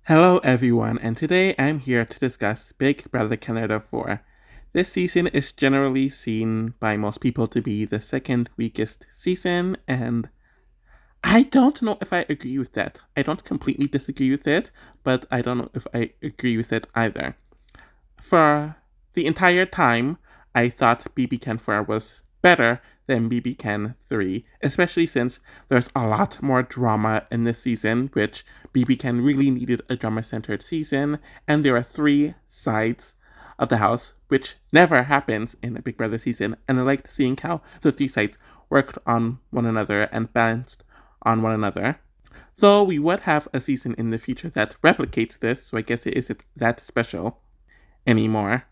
Hello everyone, and today I'm here to discuss Big Brother Canada 4. This season is generally seen by most people to be the second weakest season, and I don't know if I agree with that. I don't completely disagree with it, but I don't know if I agree with it either. For the entire time, I thought BBCAN4 was better than BBCAN3, especially since there's a lot more drama in this season, which BBCAN really needed a drama-centered season, and there are three sides of the house, which never happens in a Big Brother season, and I liked seeing how the three sides worked on one another and balanced on one another. Though we would have a season in the future that replicates this, so I guess it isn't that special anymore.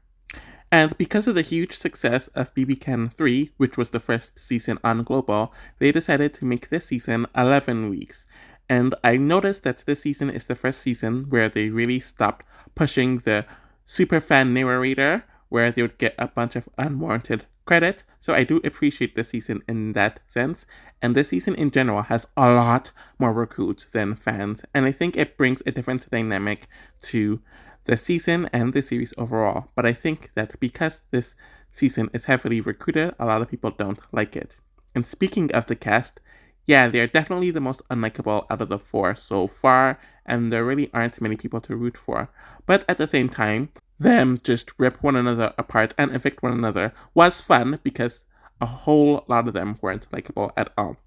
And because of the huge success of BBCAN 3, which was the first season on Global, they decided to make this season 11 weeks. And I noticed that this season is the first season where they really stopped pushing the superfan narrator, where they would get a bunch of unwarranted credit. So I do appreciate this season in that sense. And this season in general has a lot more recruits than fans. And I think it brings a different dynamic to the season and the series overall, but I think that because this season is heavily recruited, a lot of people don't like it. And speaking of the cast, yeah, they're definitely the most unlikable out of the four so far, and there really aren't many people to root for. But at the same time, them just rip one another apart and evict one another was fun because a whole lot of them weren't likable at all.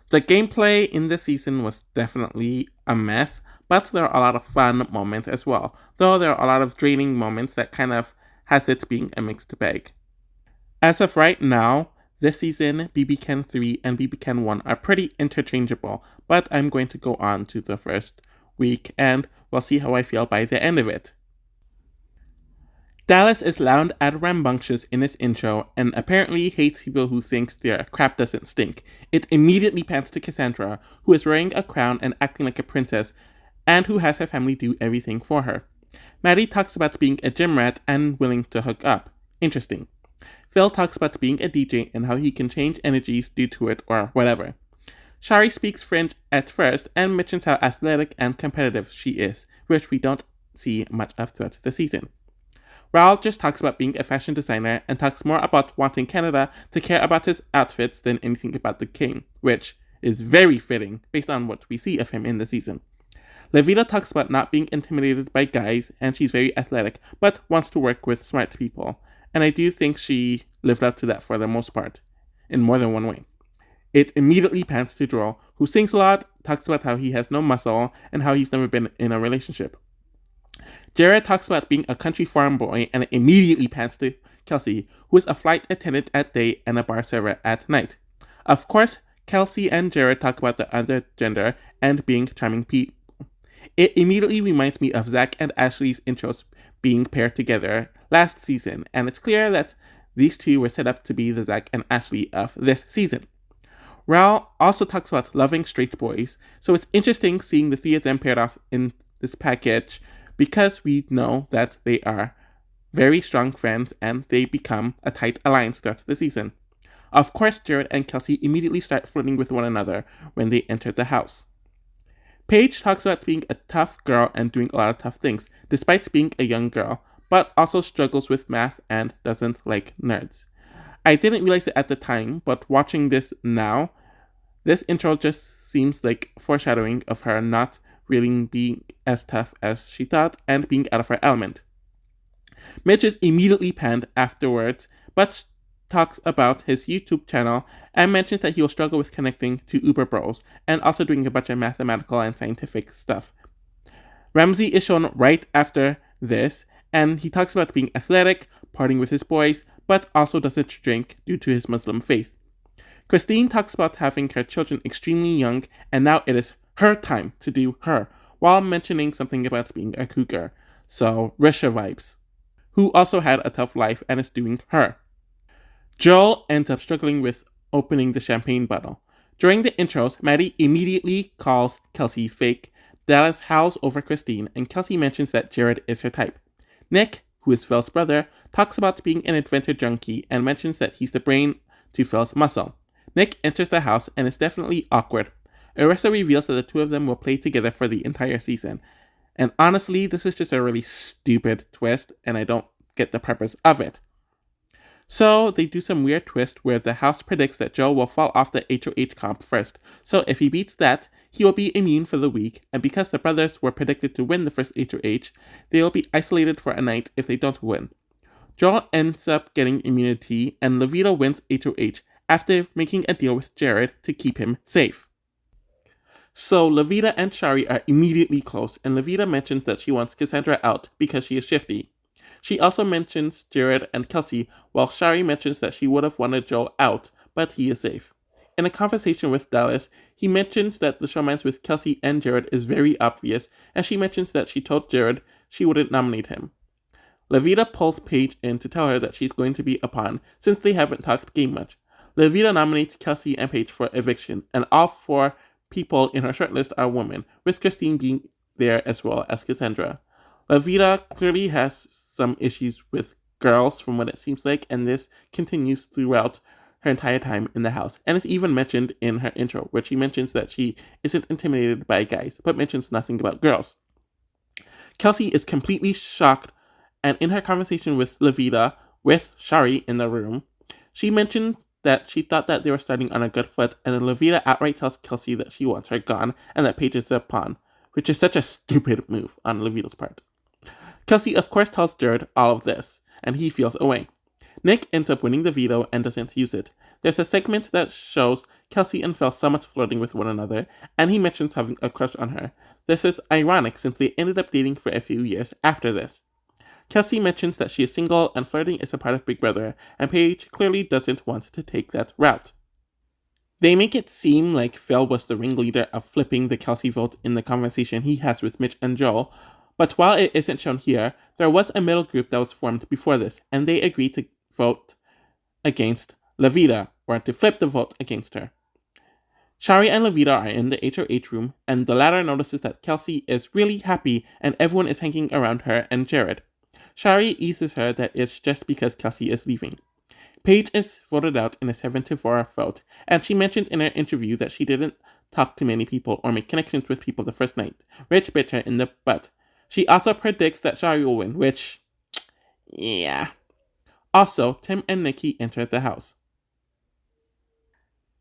The gameplay in this season was definitely a mess, but there are a lot of fun moments as well, though there are a lot of draining moments that kind of has it being a mixed bag. As of right now, this season, BBCAN 3 and BBCAN 1 are pretty interchangeable, but I'm going to go on to the first week and we'll see how I feel by the end of it. Dallas is loud and rambunctious in his intro and apparently hates people who thinks their crap doesn't stink. It immediately pans to Cassandra, who is wearing a crown and acting like a princess, and who has her family do everything for her. Maddie talks about being a gym rat and willing to hook up. Interesting. Phil talks about being a DJ and how he can change energies due to it or whatever. Shari speaks French at first and mentions how athletic and competitive she is, which we don't see much of throughout the season. Raul just talks about being a fashion designer and talks more about wanting Canada to care about his outfits than anything about the king, which is very fitting based on what we see of him in the season. Levita talks about not being intimidated by guys, and she's very athletic, but wants to work with smart people. And I do think she lived up to that for the most part, in more than one way. It immediately pans to Joel, who sings a lot, talks about how he has no muscle, and how he's never been in a relationship. Jared talks about being a country farm boy, and it immediately pans to Kelsey, who is a flight attendant at day and a bar server at night. Of course, Kelsey and Jared talk about the other gender and being charming people. It immediately reminds me of Zach and Ashley's intros being paired together last season, and it's clear that these two were set up to be the Zach and Ashley of this season. Raul also talks about loving straight boys, so it's interesting seeing the three of them paired off in this package because we know that they are very strong friends and they become a tight alliance throughout the season. Of course, Jared and Kelsey immediately start flirting with one another when they enter the house. Paige talks about being a tough girl and doing a lot of tough things, despite being a young girl, but also struggles with math and doesn't like nerds. I didn't realize it at the time, but watching this now, this intro just seems like foreshadowing of her not really being as tough as she thought and being out of her element. Mitch is immediately panned afterwards, but talks about his YouTube channel and mentions that he will struggle with connecting to Uber Bros and also doing a bunch of mathematical and scientific stuff. Ramsey is shown right after this, and he talks about being athletic, partying with his boys, but also doesn't drink due to his Muslim faith. Christine talks about having her children extremely young, and now it is her time to do her, while mentioning something about being a cougar. So, Risha vibes. Who also had a tough life and is doing her. Joel ends up struggling with opening the champagne bottle. During the intros, Maddie immediately calls Kelsey fake. Dallas howls over Christine, and Kelsey mentions that Jared is her type. Nick, who is Phil's brother, talks about being an adventure junkie and mentions that he's the brain to Phil's muscle. Nick enters the house and is definitely awkward. Arissa reveals that the two of them will play together for the entire season. And honestly, this is just a really stupid twist, and I don't get the purpose of it. So they do some weird twist where the house predicts that Joe will fall off the HOH comp first. So if he beats that, he will be immune for the week, and because the brothers were predicted to win the first HOH, they will be isolated for a night if they don't win. Joel ends up getting immunity, and Levita wins HOH after making a deal with Jared to keep him safe. So Levita and Shari are immediately close, and Levita mentions that she wants Cassandra out because she is shifty. She also mentions Jared and Kelsey, while Shari mentions that she would have wanted Joel out, but he is safe. In a conversation with Dallas, he mentions that the showmance with Kelsey and Jared is very obvious, and she mentions that she told Jared she wouldn't nominate him. Levita pulls Paige in to tell her that she's going to be a pawn, since they haven't talked game much. Levita nominates Kelsey and Paige for eviction, and all 4 people in her shortlist are women, with Christine being there as well as Cassandra. Levita clearly has some issues with girls from what it seems like, and this continues throughout her entire time in the house. And it's even mentioned in her intro, where she mentions that she isn't intimidated by guys, but mentions nothing about girls. Kelsey is completely shocked, and in her conversation with Levita, with Shari in the room, she mentioned that she thought that they were starting on a good foot, and then Levita outright tells Kelsey that she wants her gone and that Paige is a pawn, which is such a stupid move on Levita's part. Kelsey, of course, tells Jared all of this, and he feels away. Nick ends up winning the veto and doesn't use it. There's a segment that shows Kelsey and Phil somewhat flirting with one another, and he mentions having a crush on her. This is ironic since they ended up dating for a few years after this. Kelsey mentions that she is single and flirting is a part of Big Brother, and Paige clearly doesn't want to take that route. They make it seem like Phil was the ringleader of flipping the Kelsey vote in the conversation he has with Mitch and Joel, but while it isn't shown here, there was a middle group that was formed before this, and they agreed to vote against Levita, or to flip the vote against her. Shari and Levita are in the HOH room, and the latter notices that Kelsey is really happy and everyone is hanging around her and Jared. Shari eases her that it's just because Kelsey is leaving. Paige is voted out in a 7-4 vote, and she mentioned in her interview that she didn't talk to many people or make connections with people the first night, which bit her in the butt. She also predicts that Shari will win, which, yeah. Also, Tim and Nikki enter the house.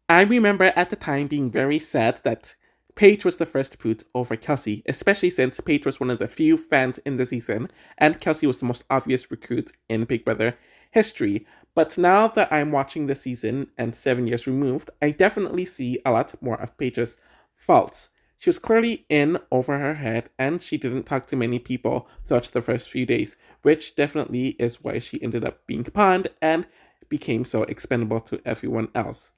I remember at the time being very sad that Paige was the first put over Kelsey, especially since Paige was one of the few fans in the season, and Kelsey was the most obvious recruit in Big Brother history. But now that I'm watching the season and 7 years removed, I definitely see a lot more of Paige's faults. She was clearly in over her head, and she didn't talk to many people throughout the first few days, which definitely is why she ended up being pawned and became so expendable to everyone else.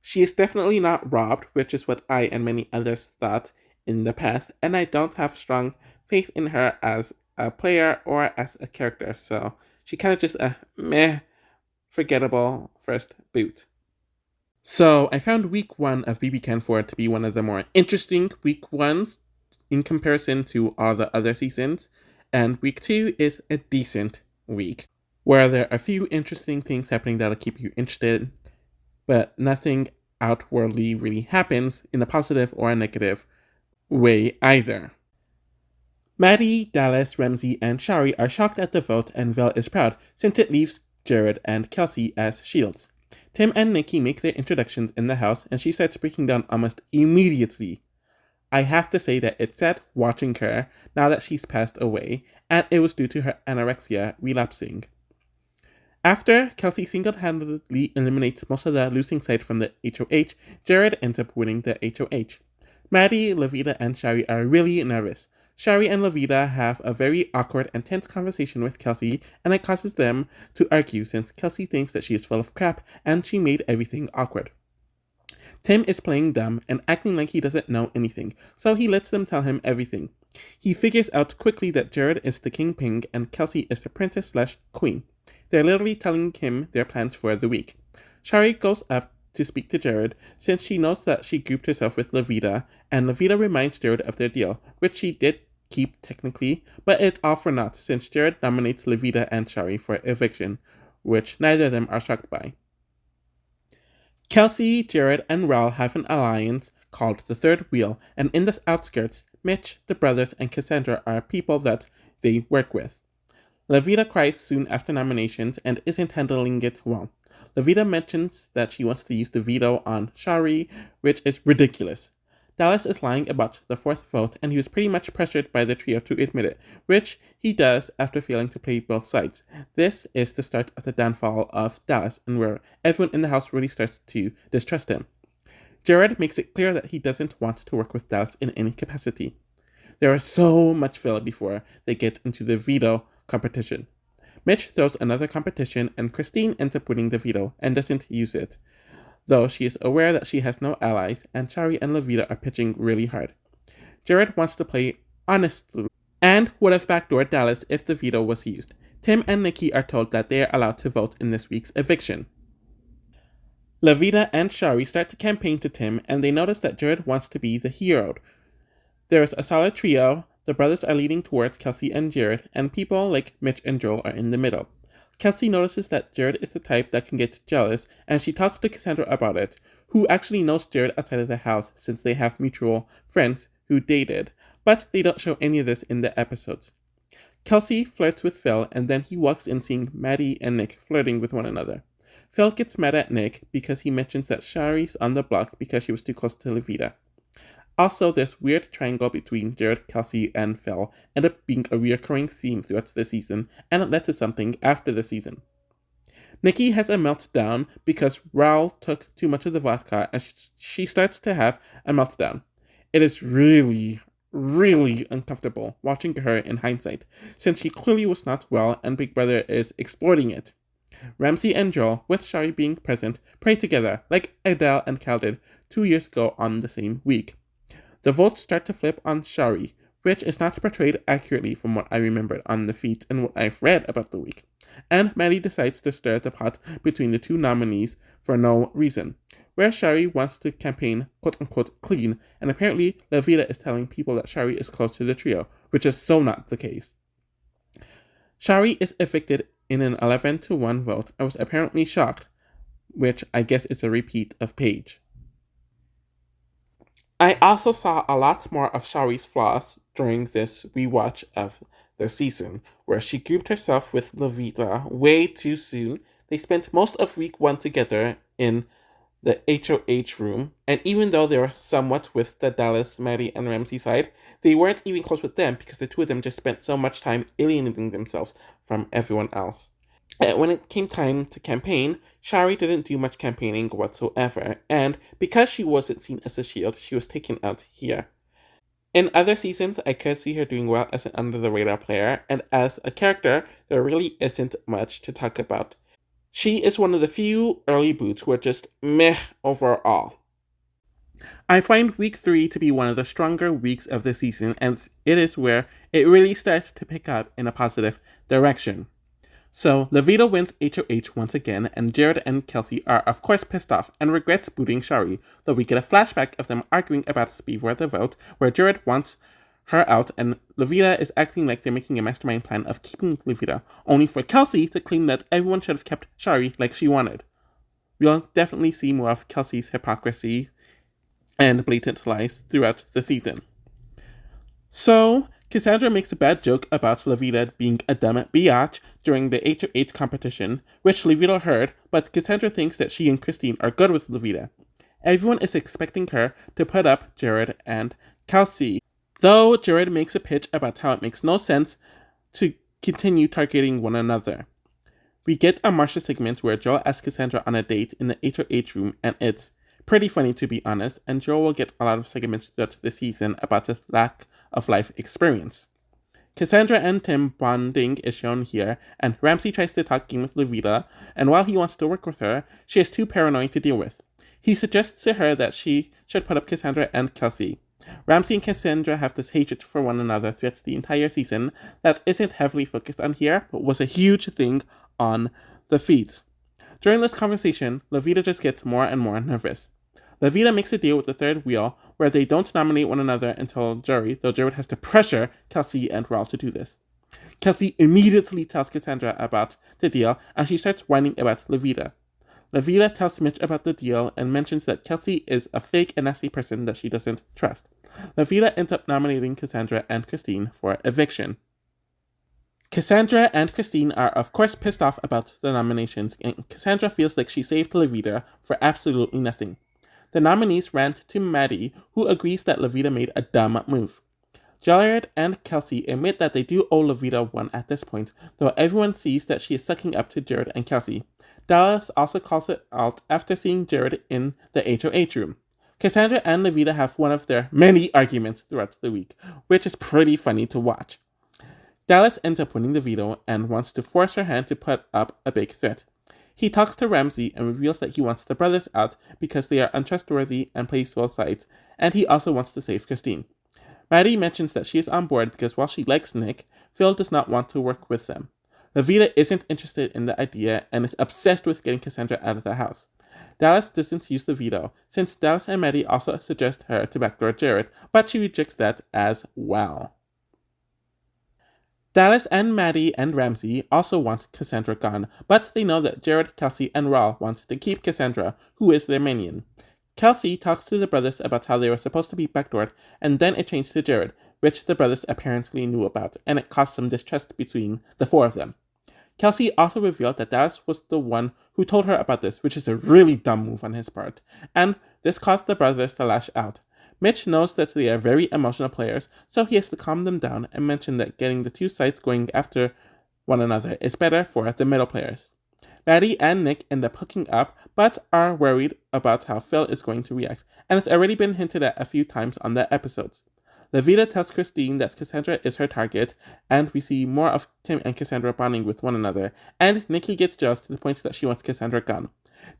She is definitely not robbed, which is what I and many others thought in the past, and I don't have strong faith in her as a player or as a character, so she kind of just a meh, forgettable first boot. So I found week 1 of BBCAN4 to be one of the more interesting week 1s in comparison to all the other seasons, and week 2 is a decent week, where there are a few interesting things happening that'll keep you interested, but nothing outwardly really happens in a positive or a negative way either. Maddie, Dallas, Ramsey, and Shari are shocked at the vote, and Vel is proud since it leaves Jared and Kelsey as shields. Tim and Nikki make their introductions in the house, and she starts breaking down almost immediately. I have to say that it's sad watching her now that she's passed away, and it was due to her anorexia relapsing. After Kelsey single-handedly eliminates most of the losing side from the HOH, Jared ends up winning the HOH. Maddie, Levita, and Shari are really nervous. Shari and Levita have a very awkward and tense conversation with Kelsey, and it causes them to argue since Kelsey thinks that she is full of crap and she made everything awkward. Tim is playing dumb and acting like he doesn't know anything, so he lets them tell him everything. He figures out quickly that Jared is the kingpin and Kelsey is the princess/queen. They're literally telling him their plans for the week. Shari goes up to speak to Jared since she knows that she grouped herself with Levita, and Levita reminds Jared of their deal, which she did keep technically, but it's all for naught since Jared nominates Levita and Shari for eviction, which neither of them are shocked by. Kelsey, Jared, and Raul have an alliance called the Third Wheel, and in the outskirts, Mitch, the brothers, and Cassandra are people that they work with. Levita cries soon after nominations and isn't handling it well. Levita mentions that she wants to use the veto on Shari, which is ridiculous. Dallas is lying about the fourth vote, and he was pretty much pressured by the trio to admit it, which he does after failing to play both sides. This is the start of the downfall of Dallas, and where everyone in the house really starts to distrust him. Jared makes it clear that he doesn't want to work with Dallas in any capacity. There is so much filler before they get into the veto competition. Mitch throws another competition, and Christine ends up winning the veto and doesn't use it, though she is aware that she has no allies, and Shari and Levita are pitching really hard. Jared wants to play honestly and would have backdoored Dallas if the veto was used. Tim and Nikki are told that they are allowed to vote in this week's eviction. Levita and Shari start to campaign to Tim, and they notice that Jared wants to be the hero. There is a solid trio. The brothers are leaning towards Kelsey and Jared, and people like Mitch and Joel are in the middle. Kelsey notices that Jared is the type that can get jealous, and she talks to Cassandra about it, who actually knows Jared outside of the house since they have mutual friends who dated, but they don't show any of this in the episodes. Kelsey flirts with Phil, and then he walks in seeing Maddie and Nick flirting with one another. Phil gets mad at Nick because he mentions that Shari's on the block because she was too close to Levita. Also, this weird triangle between Jared, Kelsey, and Phil ended up being a recurring theme throughout the season, and it led to something after the season. Nikki has a meltdown because Raul took too much of the vodka, and she starts to have a meltdown. It is really, really uncomfortable watching her in hindsight, since she clearly was not well and Big Brother is exploiting it. Ramsey and Joel, with Shari being present, pray together, like Adele and Cal did 2 years ago on the same week. The votes start to flip on Shari, which is not portrayed accurately from what I remembered on the feeds and what I've read about the week. And Maddie decides to stir the pot between the two nominees for no reason, where Shari wants to campaign quote-unquote clean, and apparently Levita is telling people that Shari is close to the trio, which is so not the case. Shari is evicted in an 11-1 vote. I was apparently shocked, which I guess is a repeat of Paige. I also saw a lot more of Shari's flaws during this rewatch of the season, where she grouped herself with Levita way too soon. They spent most of week 1 together in the HOH room, and even though they were somewhat with the Dallas, Maddie, and Ramsey side, they weren't even close with them because the two of them just spent so much time alienating themselves from everyone else. And when it came time to campaign, Shari didn't do much campaigning whatsoever, and because she wasn't seen as a shield, she was taken out here. In other seasons, I could see her doing well as an under-the-radar player, and as a character, there really isn't much to talk about. She is one of the few early boots who are just meh overall. I find week 3 to be one of the stronger weeks of the season, and it is where it really starts to pick up in a positive direction. So, Levita wins HOH once again, and Jared and Kelsey are of course pissed off and regrets booting Shari, though we get a flashback of them arguing about before the vote, where Jared wants her out and Levita is acting like they're making a mastermind plan of keeping Levita, only for Kelsey to claim that everyone should have kept Shari like she wanted. We'll definitely see more of Kelsey's hypocrisy and blatant lies throughout the season. So, Cassandra makes a bad joke about Levita being a dumb biatch during the HOH competition, which Levita heard, but Cassandra thinks that she and Christine are good with Levita. Everyone is expecting her to put up Jared and Kelsey, though Jared makes a pitch about how it makes no sense to continue targeting one another. We get a Marsha segment where Joel asks Cassandra on a date in the HOH room, and it's pretty funny to be honest, and Joel will get a lot of segments throughout the season about his lack of life experience. Cassandra and Tim bonding is shown here, and Ramsey tries to talk game with Levita, and while he wants to work with her, she is too paranoid to deal with. He suggests to her that she should put up Cassandra and Kelsey. Ramsey and Cassandra have this hatred for one another throughout the entire season that isn't heavily focused on here, but was a huge thing on the feeds. During this conversation, Levita just gets more and more nervous. Levita makes a deal with the third wheel where they don't nominate one another until jury, though Jared has to pressure Kelsey and Raul to do this. Kelsey immediately tells Cassandra about the deal, and she starts whining about Levita. Levita tells Mitch about the deal and mentions that Kelsey is a fake and nasty person that she doesn't trust. Levita ends up nominating Cassandra and Christine for eviction. Cassandra and Christine are of course pissed off about the nominations, and Cassandra feels like she saved Levita for absolutely nothing. The nominees rant to Maddie, who agrees that Levita made a dumb move. Jared and Kelsey admit that they do owe Levita one at this point, though everyone sees that she is sucking up to Jared and Kelsey. Dallas also calls it out after seeing Jared in the HOH room. Cassandra and Levita have one of their many arguments throughout the week, which is pretty funny to watch. Dallas ends up winning the veto and wants to force her hand to put up a big threat. He talks to Ramsey and reveals that he wants the brothers out because they are untrustworthy and plays both sides, and he also wants to save Christine. Maddie mentions that she is on board because while she likes Nick, Phil does not want to work with them. Levita isn't interested in the idea and is obsessed with getting Cassandra out of the house. Dallas doesn't use the veto, since Dallas and Maddie also suggest her to backdoor Jared, but she rejects that as well. Dallas and Maddie and Ramsey also want Cassandra gone, but they know that Jared, Kelsey, and Raul want to keep Cassandra, who is their minion. Kelsey talks to the brothers about how they were supposed to be backdoored, and then it changed to Jared, which the brothers apparently knew about, and it caused some distrust between the four of them. Kelsey also revealed that Dallas was the one who told her about this, which is a really dumb move on his part, and this caused the brothers to lash out. Mitch knows that they are very emotional players, so he has to calm them down and mention that getting the two sides going after one another is better for the middle players. Maddie and Nick end up hooking up, but are worried about how Phil is going to react, and it's already been hinted at a few times on the episodes. Levita tells Christine that Cassandra is her target, and we see more of Tim and Cassandra bonding with one another, and Nikki gets jealous to the point that she wants Cassandra gone.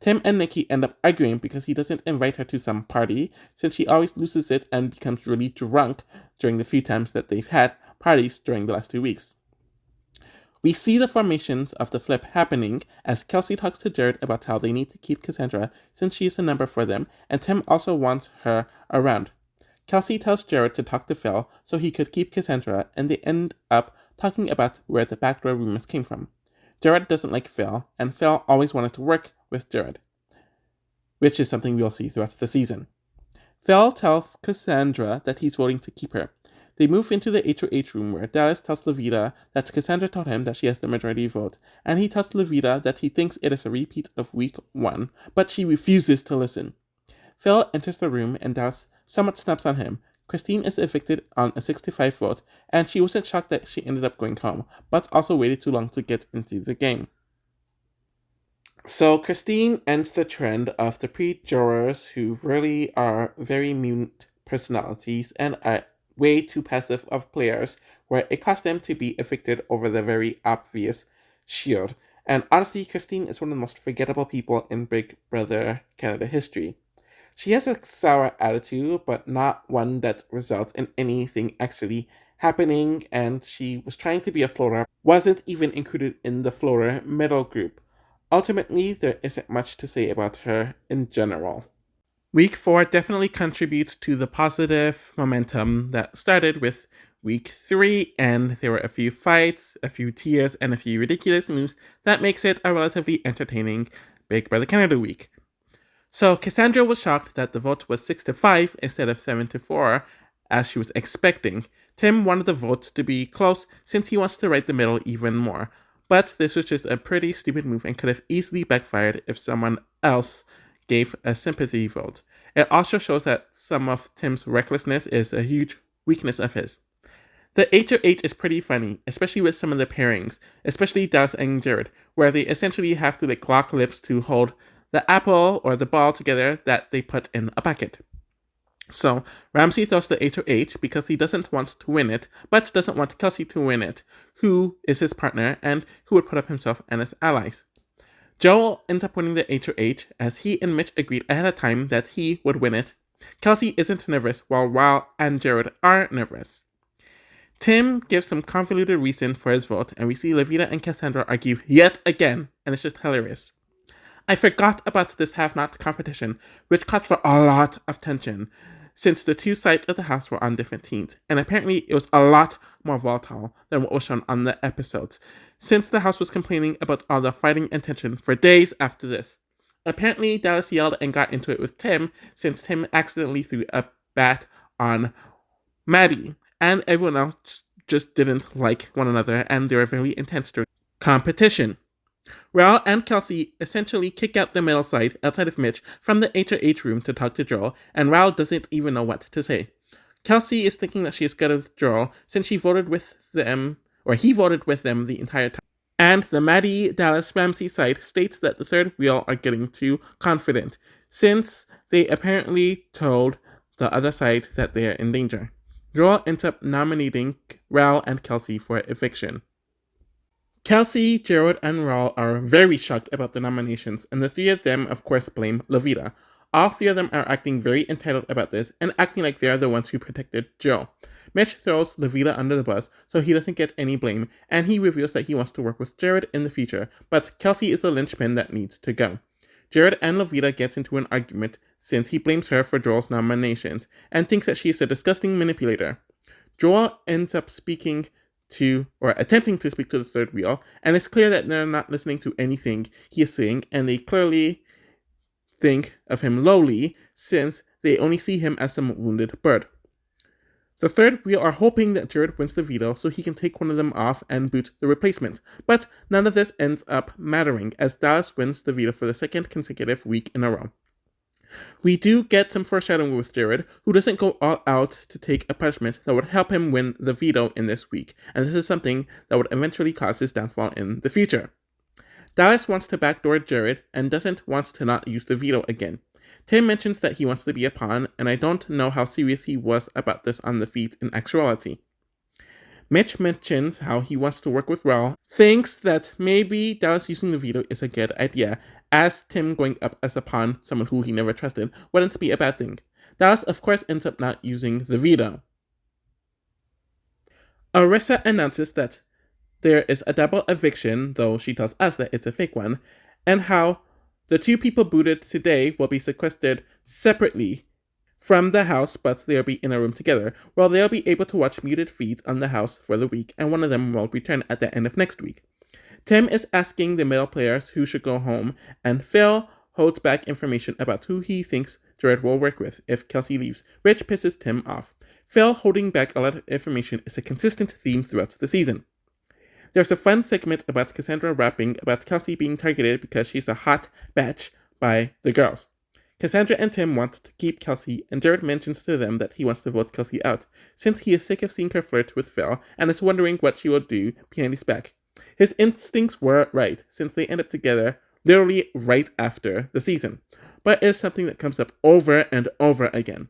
Tim and Nikki end up arguing because he doesn't invite her to some party, since she always loses it and becomes really drunk during the few times that they've had parties during the last 2 weeks. We see the formations of the flip happening as Kelsey talks to Jared about how they need to keep Cassandra since she is a number for them, and Tim also wants her around. Kelsey tells Jared to talk to Phil so he could keep Cassandra, and they end up talking about where the backdoor rumors came from. Jared doesn't like Phil, and Phil always wanted to work with Jared, which is something we'll see throughout the season. Phil tells Cassandra that he's voting to keep her. They move into the HOH room where Dallas tells Levita that Cassandra told him that she has the majority vote, and he tells Levita that he thinks it is a repeat of week 1, but she refuses to listen. Phil enters the room and Dallas somewhat snaps on him. Christine is evicted on a 6-5 vote, and she wasn't shocked that she ended up going home, but also waited too long to get into the game. So Christine ends the trend of the pre-jurors who really are very mute personalities and are way too passive of players, where it caused them to be evicted over the very obvious shield. And honestly, Christine is one of the most forgettable people in Big Brother Canada history. She has a sour attitude, but not one that results in anything actually happening, and she was trying to be a floater, wasn't even included in the floater middle group. Ultimately, there isn't much to say about her in general. Week 4 definitely contributes to the positive momentum that started with Week 3, and there were a few fights, a few tears, and a few ridiculous moves that makes it a relatively entertaining Big Brother Canada week. So Cassandra was shocked that the vote was 6-5 instead of 7-4, as she was expecting. Tim wanted the votes to be close since he wants to right the middle even more. But this was just a pretty stupid move and could have easily backfired if someone else gave a sympathy vote. It also shows that some of Tim's recklessness is a huge weakness of his. The HOH is pretty funny, especially with some of the pairings, especially Dallas and Jared, where they essentially have to lock lips to hold the apple or the ball together that they put in a bucket. So Ramsey throws the HOH because he doesn't want to win it, but doesn't want Kelsey to win it, who is his partner and who would put up himself and his allies. Joel ends up winning the HOH as he and Mitch agreed ahead of time that he would win it. Kelsey isn't nervous while Raul and Jared are nervous. Tim gives some convoluted reason for his vote, and we see Levita and Cassandra argue yet again, and it's just hilarious. I forgot about this have-not competition, which called for a lot of tension, since the two sides of the house were on different teams, and apparently it was a lot more volatile than what was shown on the episodes, since the house was complaining about all the fighting and tension for days after this. Apparently, Dallas yelled and got into it with Tim since Tim accidentally threw a bat on Maddie, and everyone else just didn't like one another, and they were very intense during competition. Raul and Kelsey essentially kick out the middle side outside of Mitch from the H room to talk to Joel, and Raul doesn't even know what to say. Kelsey is thinking that she is good with Joel since she voted with them, or he voted with them the entire time. And the Maddie, Dallas, Ramsey side states that the third wheel are getting too confident since they apparently told the other side that they are in danger. Joel ends up nominating Raul and Kelsey for eviction. Kelsey, Jared, and Raul are very shocked about the nominations, and the three of them, of course, blame Levita. All three of them are acting very entitled about this and acting like they are the ones who protected Joe. Mitch throws Levita under the bus so he doesn't get any blame, and he reveals that he wants to work with Jared in the future, but Kelsey is the linchpin that needs to go. Jared and Levita gets into an argument since he blames her for Joel's nominations and thinks that she is a disgusting manipulator. Joel ends up attempting to speak to the third wheel, and it's clear that they're not listening to anything he is saying, and they clearly think of him lowly since they only see him as some wounded bird. The third wheel are hoping that Jared wins the veto so he can take one of them off and boot the replacement, but none of this ends up mattering as Dallas wins the veto for the second consecutive week in a row. We do get some foreshadowing with Jared, who doesn't go all out to take a punishment that would help him win the veto in this week, and this is something that would eventually cause his downfall in the future. Dallas wants to backdoor Jared and doesn't want to not use the veto again. Tim mentions that he wants to be a pawn, and I don't know how serious he was about this on the feed in actuality. Mitch mentions how he wants to work with Raul, thinks that maybe Dallas using the veto is a good idea, as Tim going up as a pawn, someone who he never trusted, wouldn't be a bad thing. Dallas, of course, ends up not using the veto. Arissa announces that there is a double eviction, though she tells us that it's a fake one, and how the two people booted today will be sequestered separately from the house, but they'll be in a room together, where they'll be able to watch muted feeds on the house for the week, and one of them will return at the end of next week. Tim is asking the male players who should go home, and Phil holds back information about who he thinks Jared will work with if Kelsey leaves, which pisses Tim off. Phil holding back a lot of information is a consistent theme throughout the season. There's a fun segment about Cassandra rapping about Kelsey being targeted because she's a hot batch by the girls. Cassandra and Tim want to keep Kelsey, and Jared mentions to them that he wants to vote Kelsey out, since he is sick of seeing her flirt with Phil and is wondering what she will do behind his back. His instincts were right, since they end up together literally right after the season, but it is something that comes up over and over again.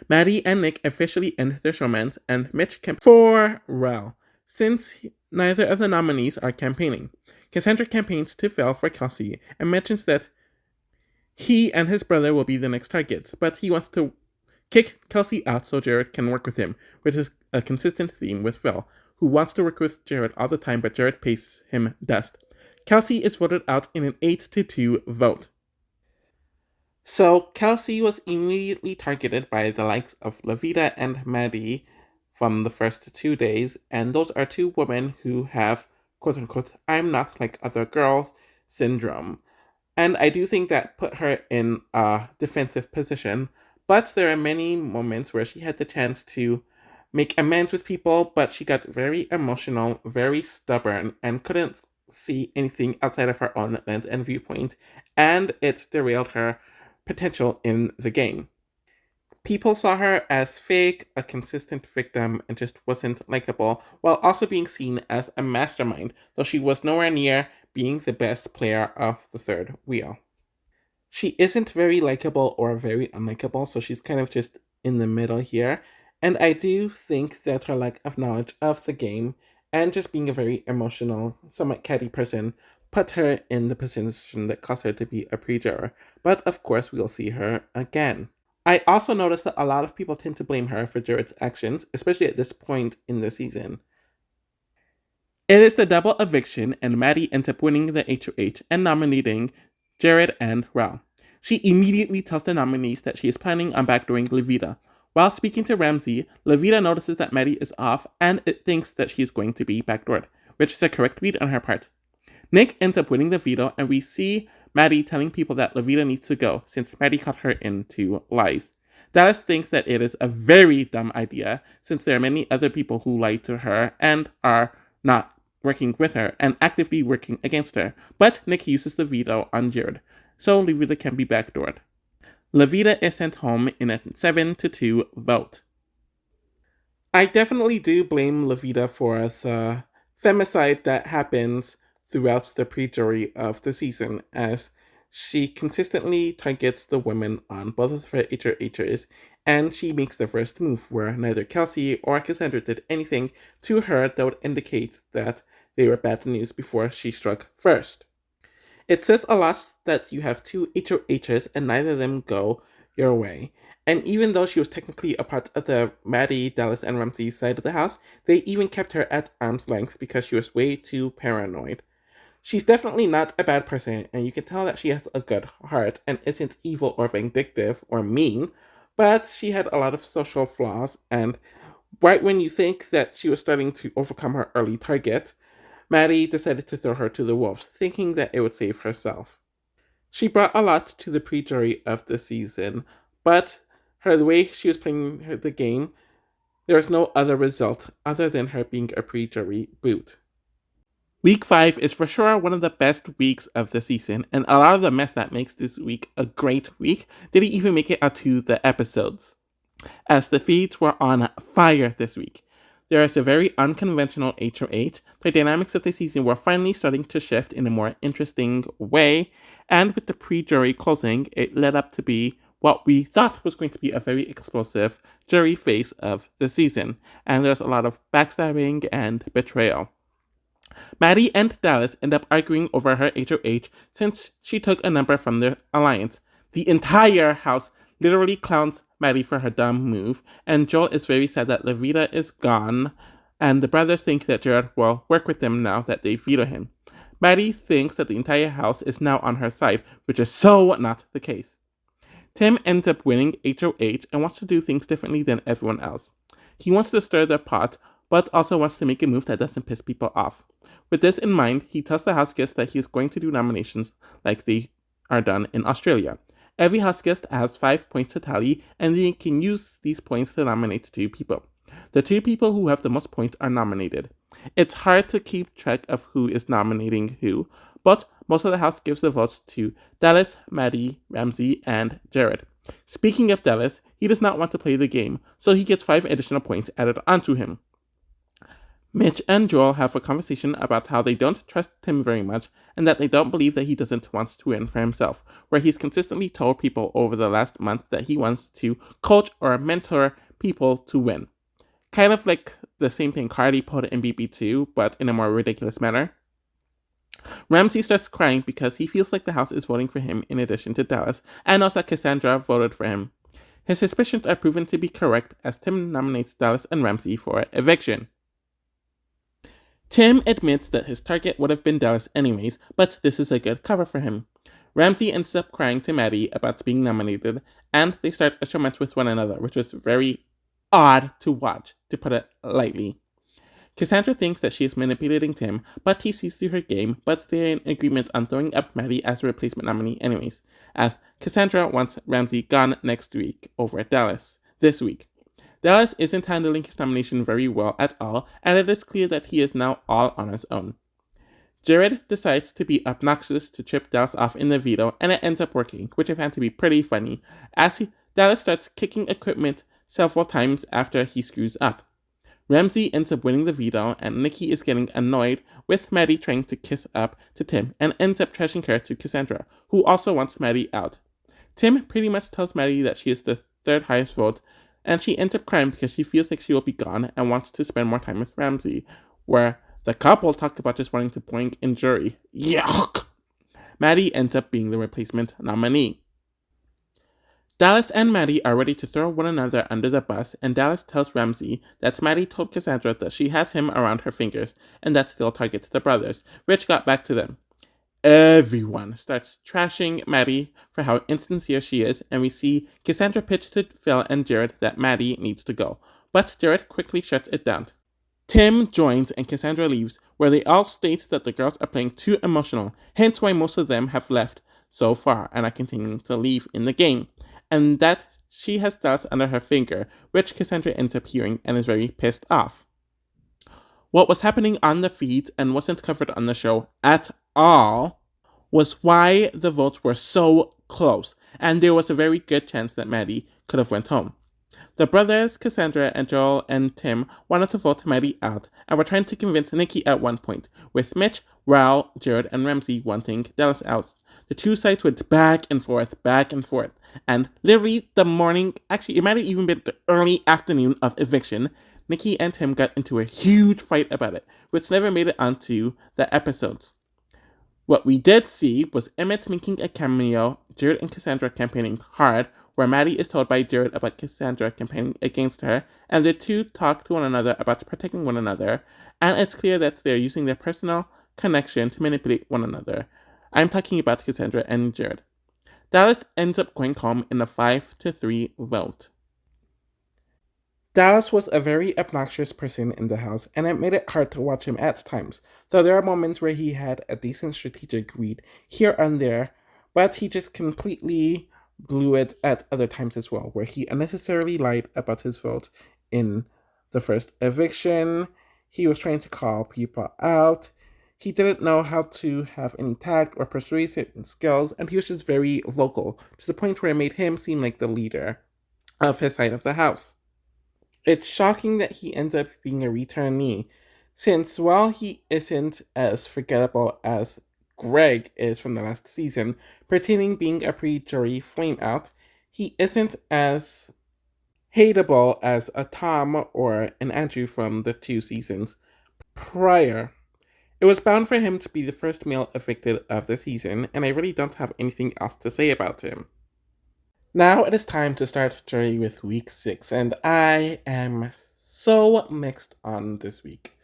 Maddie and Nick officially end their showmans, and Mitch campaigns for Raul, since neither of the nominees are campaigning. Cassandra campaigns to Phil for Kelsey and mentions that he and his brother will be the next targets, but he wants to kick Kelsey out so Jared can work with him, which is a consistent theme with Phil, who wants to work with Jared all the time, but Jared pays him dust. Kelsey is voted out in an 8-2 vote. So Kelsey was immediately targeted by the likes of Levita and Maddie from the first 2 days, and those are two women who have, quote-unquote, I'm not like other girls syndrome. And I do think that put her in a defensive position, but there are many moments where she had the chance to make amends with people, but she got very emotional, very stubborn, and couldn't see anything outside of her own lens and viewpoint, and it derailed her potential in the game. People saw her as fake, a consistent victim, and just wasn't likable, while also being seen as a mastermind, though she was nowhere near being the best player of the third wheel. She isn't very likable or very unlikable, so she's kind of just in the middle here, and I do think that her lack of knowledge of the game and just being a very emotional, somewhat catty person put her in the position that caused her to be a pre-juror, but of course we'll see her again. I also noticed that a lot of people tend to blame her for Jared's actions, especially at this point in the season. It is the double eviction, and Maddie ends up winning the HOH and nominating Jared and Raul. She immediately tells the nominees that she is planning on backdooring Levita. While speaking to Ramsey, Levita notices that Maddie is off, and it thinks that she is going to be backdoored, which is a correct read on her part. Nick ends up winning the veto, and we see Maddie telling people that Levita needs to go since Maddie caught her into lies. Dallas thinks that it is a very dumb idea since there are many other people who lied to her and are not working with her and actively working against her, but Nick uses the veto on Jared, so Levita can be backdoored. Levita is sent home in a 7-2 vote. I definitely do blame Levita for the femicide that happens throughout the pre-jury of the season, as she consistently targets the women on both of her HOHs, and she makes the first move where neither Kelsey or Cassandra did anything to her that would indicate that they were bad news before she struck first. It says a lot that you have two HOHs and neither of them go your way. And even though she was technically a part of the Maddie, Dallas, and Ramsey side of the house, they even kept her at arm's length because she was way too paranoid. She's definitely not a bad person, and you can tell that she has a good heart and isn't evil or vindictive or mean, but she had a lot of social flaws, and right when you think that she was starting to overcome her early target, Maddie decided to throw her to the wolves, thinking that it would save herself. She brought a lot to the pre-jury of the season, but the way she was playing the game, there was no other result other than her being a pre-jury boot. Week 5 is for sure one of the best weeks of the season, and a lot of the mess that makes this week a great week didn't even make it out to the episodes, as the feeds were on fire this week. There is a very unconventional HOH. The dynamics of the season were finally starting to shift in a more interesting way, and with the pre-jury closing, it led up to be what we thought was going to be a very explosive jury phase of the season, and there's a lot of backstabbing and betrayal. Maddie and Dallas end up arguing over her HOH since she took a number from their alliance. The entire house literally clowns Maddie for her dumb move, and Joel is very sad that Levita is gone, and the brothers think that Jared will work with them now that they veto him. Maddie thinks that the entire house is now on her side, which is so not the case. Tim ends up winning HOH and wants to do things differently than everyone else. He wants to stir the pot, but also wants to make a move that doesn't piss people off. With this in mind, he tells the house guests that he is going to do nominations like they are done in Australia. Every house guest has 5 points to tally, and they can use these points to nominate 2 people. The 2 people who have the most points are nominated. It's hard to keep track of who is nominating who, but most of the house gives the votes to Dallas, Maddie, Ramsey, and Jared. Speaking of Dallas, he does not want to play the game, so he gets 5 additional points added onto him. Mitch and Joel have a conversation about how they don't trust Tim very much and that they don't believe that he doesn't want to win for himself, where he's consistently told people over the last month that he wants to coach or mentor people to win. Kind of like the same thing Cardi put in BB2, but in a more ridiculous manner. Ramsey starts crying because he feels like the house is voting for him in addition to Dallas, and knows that Cassandra voted for him. His suspicions are proven to be correct as Tim nominates Dallas and Ramsey for eviction. Tim admits that his target would have been Dallas anyways, but this is a good cover for him. Ramsey ends up crying to Maddie about being nominated, and they start a showmatch with one another, which was very odd to watch, to put it lightly. Cassandra thinks that she is manipulating Tim, but he sees through her game, but they're in agreement on throwing up Maddie as a replacement nominee anyways, as Cassandra wants Ramsey gone next week over Dallas this week. Dallas isn't handling his nomination very well at all, and it is clear that he is now all on his own. Jared decides to be obnoxious to trip Dallas off in the veto, and it ends up working, which I found to be pretty funny, as Dallas starts kicking equipment several times after he screws up. Ramsey ends up winning the veto, and Nikki is getting annoyed with Maddie trying to kiss up to Tim, and ends up trashing her to Cassandra, who also wants Maddie out. Tim pretty much tells Maddie that she is the 3rd highest vote, and she ends up crying because she feels like she will be gone and wants to spend more time with Ramsey, where the couple talked about just wanting to blank in jury. Yuck! Maddie ends up being the replacement nominee. Dallas and Maddie are ready to throw one another under the bus, and Dallas tells Ramsey that Maddie told Cassandra that she has him around her fingers and that they'll target the brothers, which got back to them. Everyone starts trashing Maddie for how insincere she is, and we see Cassandra pitch to Phil and Jared that Maddie needs to go, but Jared quickly shuts it down. Tim joins and Cassandra leaves, where they all state that the girls are playing too emotional, hence why most of them have left, so far and are continuing to leave in the game, and that she has doubts under her finger, which Cassandra ends up hearing and is very pissed off. What was happening on the feed and wasn't covered on the show at all was why the votes were so close, and there was a very good chance that Maddie could have went home. The brothers, Cassandra and Joel and Tim, wanted to vote Maddie out and were trying to convince Nikki at one point, with Mitch, Raul, Jared, and Ramsey wanting Dallas out. The two sides went back and forth, and literally the morning, actually it might have even been the early afternoon of eviction, Nikki and Tim got into a huge fight about it, which never made it onto the episodes. What we did see was Emmett making a cameo, Jared and Cassandra campaigning hard, where Maddie is told by Jared about Cassandra campaigning against her, and the two talk to one another about protecting one another, and it's clear that they're using their personal connection to manipulate one another. I'm talking about Cassandra and Jared. Dallas ends up going home in a 5-3 vote. Dallas was a very obnoxious person in the house, and it made it hard to watch him at times, though there are moments where he had a decent strategic read here and there, but he just completely blew it at other times as well, where he unnecessarily lied about his vote in the first eviction. He was trying to call people out. He didn't know how to have any tact or persuasive skills, and he was just very vocal, to the point where it made him seem like the leader of his side of the house. It's shocking that he ends up being a returnee, since while he isn't as forgettable as Greg is from the last season, pertaining being a pre-jury flameout, he isn't as hateable as a Tom or an Andrew from the 2 seasons prior. It was bound for him to be the first male evicted of the season, and I really don't have anything else to say about him. Now it is time to start jury with week 6, and I am so mixed on this week.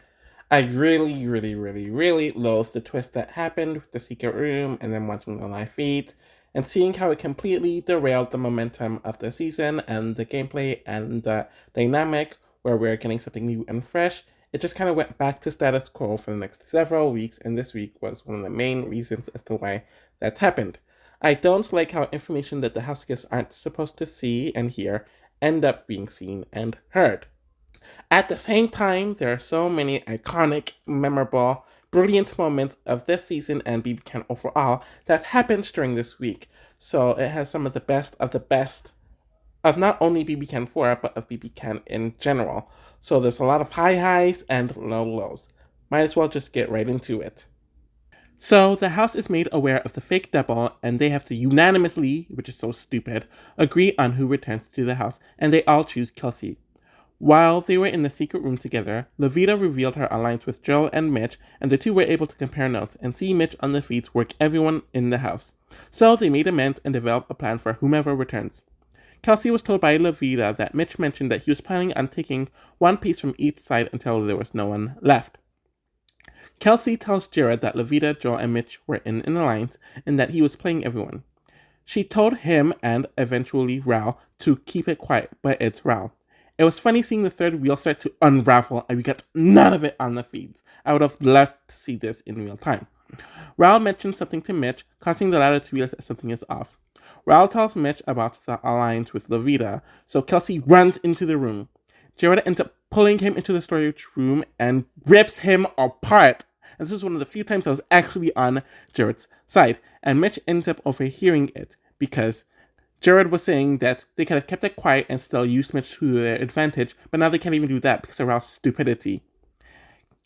I really loathe the twist that happened with the secret room and then watching the live feed and seeing how it completely derailed the momentum of the season and the gameplay and the dynamic where we're getting something new and fresh. It just kind of went back to status quo for the next several weeks, and this week was one of the main reasons as to why that happened. I don't like how information that the house guests aren't supposed to see and hear end up being seen and heard. At the same time, there are so many iconic, memorable, brilliant moments of this season and BBCAN overall that happens during this week. So it has some of the best of not only BBCAN4, but of BBCAN in general. So there's a lot of high highs and low lows. Might as well just get right into it. So the house is made aware of the fake double, and they have to unanimously, which is so stupid, agree on who returns to the house, and they all choose Kelsey. While they were in the secret room together, Levita revealed her alliance with Joel and Mitch, and the two were able to compare notes and see Mitch on the feeds work everyone in the house. So they made amends and developed a plan for whomever returns. Kelsey was told by Levita that Mitch mentioned that he was planning on taking one piece from each side until there was no one left. Kelsey tells Jared that Levita, Joel, and Mitch were in an alliance and that he was playing everyone. She told him and eventually Raul to keep it quiet, but it's Raul. It was funny seeing the third wheel start to unravel, and we got none of it on the feeds. I would have loved to see this in real time. Raul mentions something to Mitch, causing the latter to realize that something is off. Raul tells Mitch about the alliance with Levita, so Kelsey runs into the room. Jared ends up pulling him into the storage room and rips him apart. And this is one of the few times I was actually on Jared's side, and Mitch ends up overhearing it because Jared was saying that they could have kept it quiet and still used Mitch to their advantage, but now they can't even do that because of Raul's stupidity.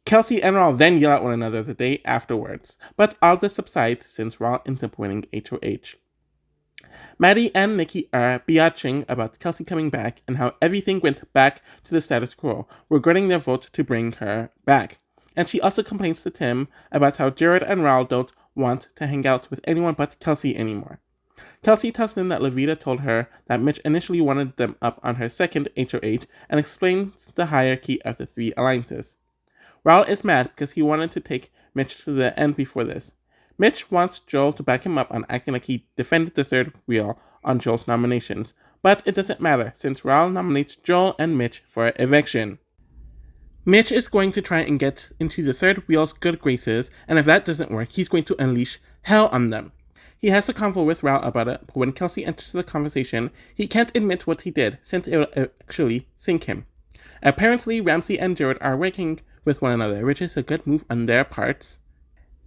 Kelsey and Raul then yell at one another the day afterwards, but all this subsides since Raul ends up winning HOH. Maddie and Nikki are biatching about Kelsey coming back and how everything went back to the status quo, regretting their vote to bring her back. And she also complains to Tim about how Jared and Raul don't want to hang out with anyone but Kelsey anymore. Kelsey tells them that Levita told her that Mitch initially wanted them up on her second HOH and explains the hierarchy of the 3 alliances. Raul is mad because he wanted to take Mitch to the end before this. Mitch wants Joel to back him up on acting like he defended the third wheel on Joel's nominations, but it doesn't matter since Raul nominates Joel and Mitch for eviction. Mitch is going to try and get into the third wheel's good graces, and if that doesn't work, he's going to unleash hell on them. He has a convo with Ral about it, but when Kelsey enters the conversation, he can't admit what he did, since it will actually sink him. Apparently, Ramsey and Jared are working with one another, which is a good move on their parts.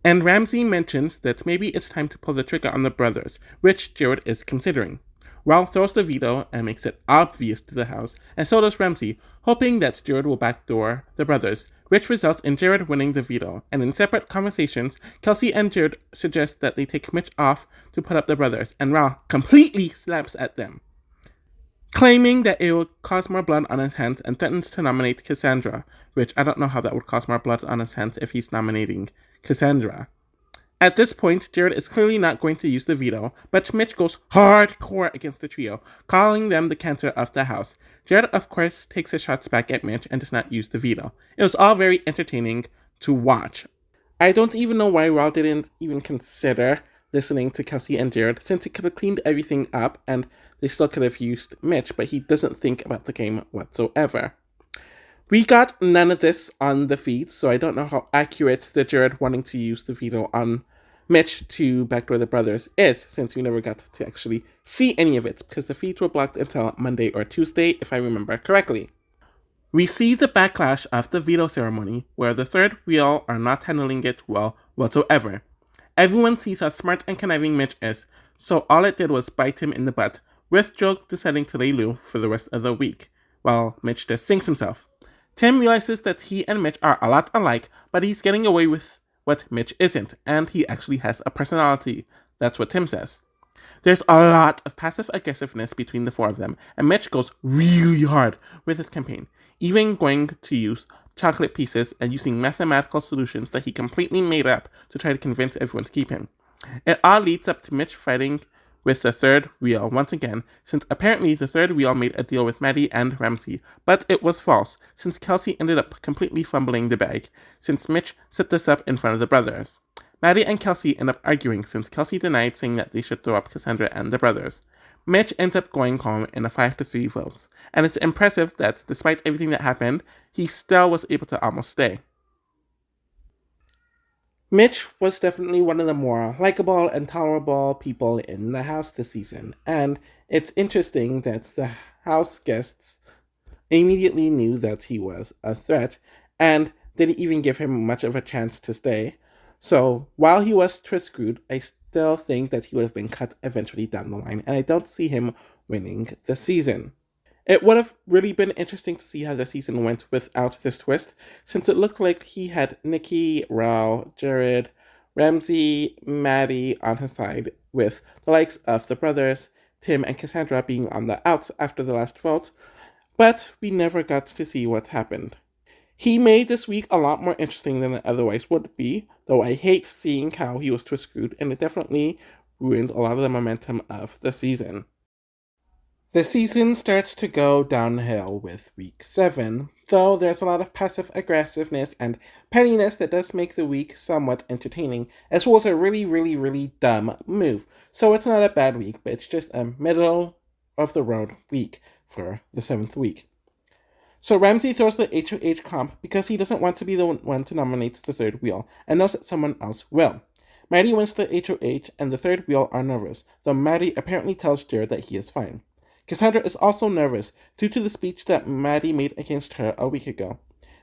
And Ramsey mentions that maybe it's time to pull the trigger on the brothers, which Jared is considering. Ral throws the veto and makes it obvious to the house, and so does Ramsey, hoping that Jared will backdoor the brothers, which results in Jared winning the veto. And in separate conversations, Kelsey and Jared suggest that they take Mitch off to put up the brothers, and Ral completely slaps at them, claiming that it will cause more blood on his hands and threatens to nominate Cassandra, which I don't know how that would cause more blood on his hands if he's nominating Cassandra. At this point, Jared is clearly not going to use the veto, but Mitch goes hardcore against the trio, calling them the cancer of the house. Jared, of course, takes his shots back at Mitch and does not use the veto. It was all very entertaining to watch. I don't even know why Ral didn't even consider listening to Kelsey and Jared, since he could have cleaned everything up and they still could have used Mitch, but he doesn't think about the game whatsoever. We got none of this on the feed, so I don't know how accurate the Jared wanting to use the veto on Mitch to backdoor the brothers is, since we never got to actually see any of it, because the feeds were blocked until Monday or Tuesday, if I remember correctly. We see the backlash of the veto ceremony, where the third wheel are not handling it well whatsoever. Everyone sees how smart and conniving Mitch is, so all it did was bite him in the butt, with Joe deciding to lay low for the rest of the week, while Mitch just sinks himself. Tim realizes that he and Mitch are a lot alike, but he's getting away with what Mitch isn't, and he actually has a personality. That's what Tim says. There's a lot of passive aggressiveness between the four of them, and Mitch goes really hard with his campaign, even going to use chocolate pieces and using mathematical solutions that he completely made up to try to convince everyone to keep him. It all leads up to Mitch fighting with the third wheel once again, since apparently the third wheel made a deal with Maddie and Ramsey, but it was false, since Kelsey ended up completely fumbling the bag, since Mitch set this up in front of the brothers. Maddie and Kelsey end up arguing, since Kelsey denied saying that they should throw up Cassandra and the brothers. Mitch ends up going home in a 5-3 vote, and it's impressive that, despite everything that happened, he still was able to almost stay. Mitch was definitely one of the more likable and tolerable people in the house this season, and it's interesting that the house guests immediately knew that he was a threat and didn't even give him much of a chance to stay. So while he was screwed, I still think that he would have been cut eventually down the line, and I don't see him winning the season. It would have really been interesting to see how the season went without this twist, since it looked like he had Nikki, Ral, Jared, Ramsey, Maddie on his side, with the likes of the brothers, Tim and Cassandra being on the outs after the last vote, but we never got to see what happened. He made this week a lot more interesting than it otherwise would be, though I hate seeing how he was screwed, and it definitely ruined a lot of the momentum of the season. The season starts to go downhill with week 7, though there's a lot of passive aggressiveness and pettiness that does make the week somewhat entertaining, as well as a really dumb move. So it's not a bad week, but it's just a middle of the road week for the 7th week. So Ramsey throws the HOH comp because he doesn't want to be the one to nominate the third wheel, and knows that someone else will. Maddie wins the HOH, and the third wheel are nervous, though Maddie apparently tells Jared that he is fine. Cassandra is also nervous due to the speech that Maddie made against her a week ago.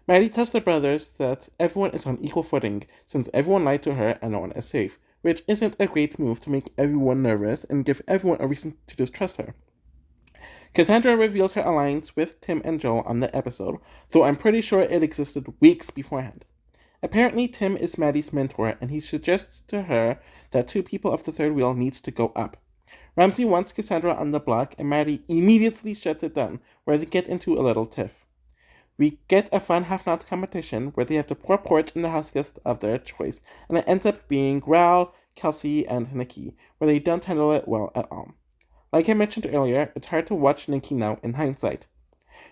Maddie tells the brothers that everyone is on equal footing since everyone lied to her and no one is safe, which isn't a great move to make everyone nervous and give everyone a reason to distrust her. Cassandra reveals her alliance with Tim and Joel on the episode, though I'm pretty sure it existed weeks beforehand. Apparently Tim is Maddie's mentor, and he suggests to her that 2 people of the third wheel needs to go up. Ramsey wants Cassandra on the block, and Maddie immediately shuts it down, where they get into a little tiff. We get a fun half-knot competition where they have to pour porridge in the house guest of their choice, and it ends up being Ral, Kelsey, and Nikki, where they don't handle it well at all. Like I mentioned earlier, it's hard to watch Nikki now in hindsight.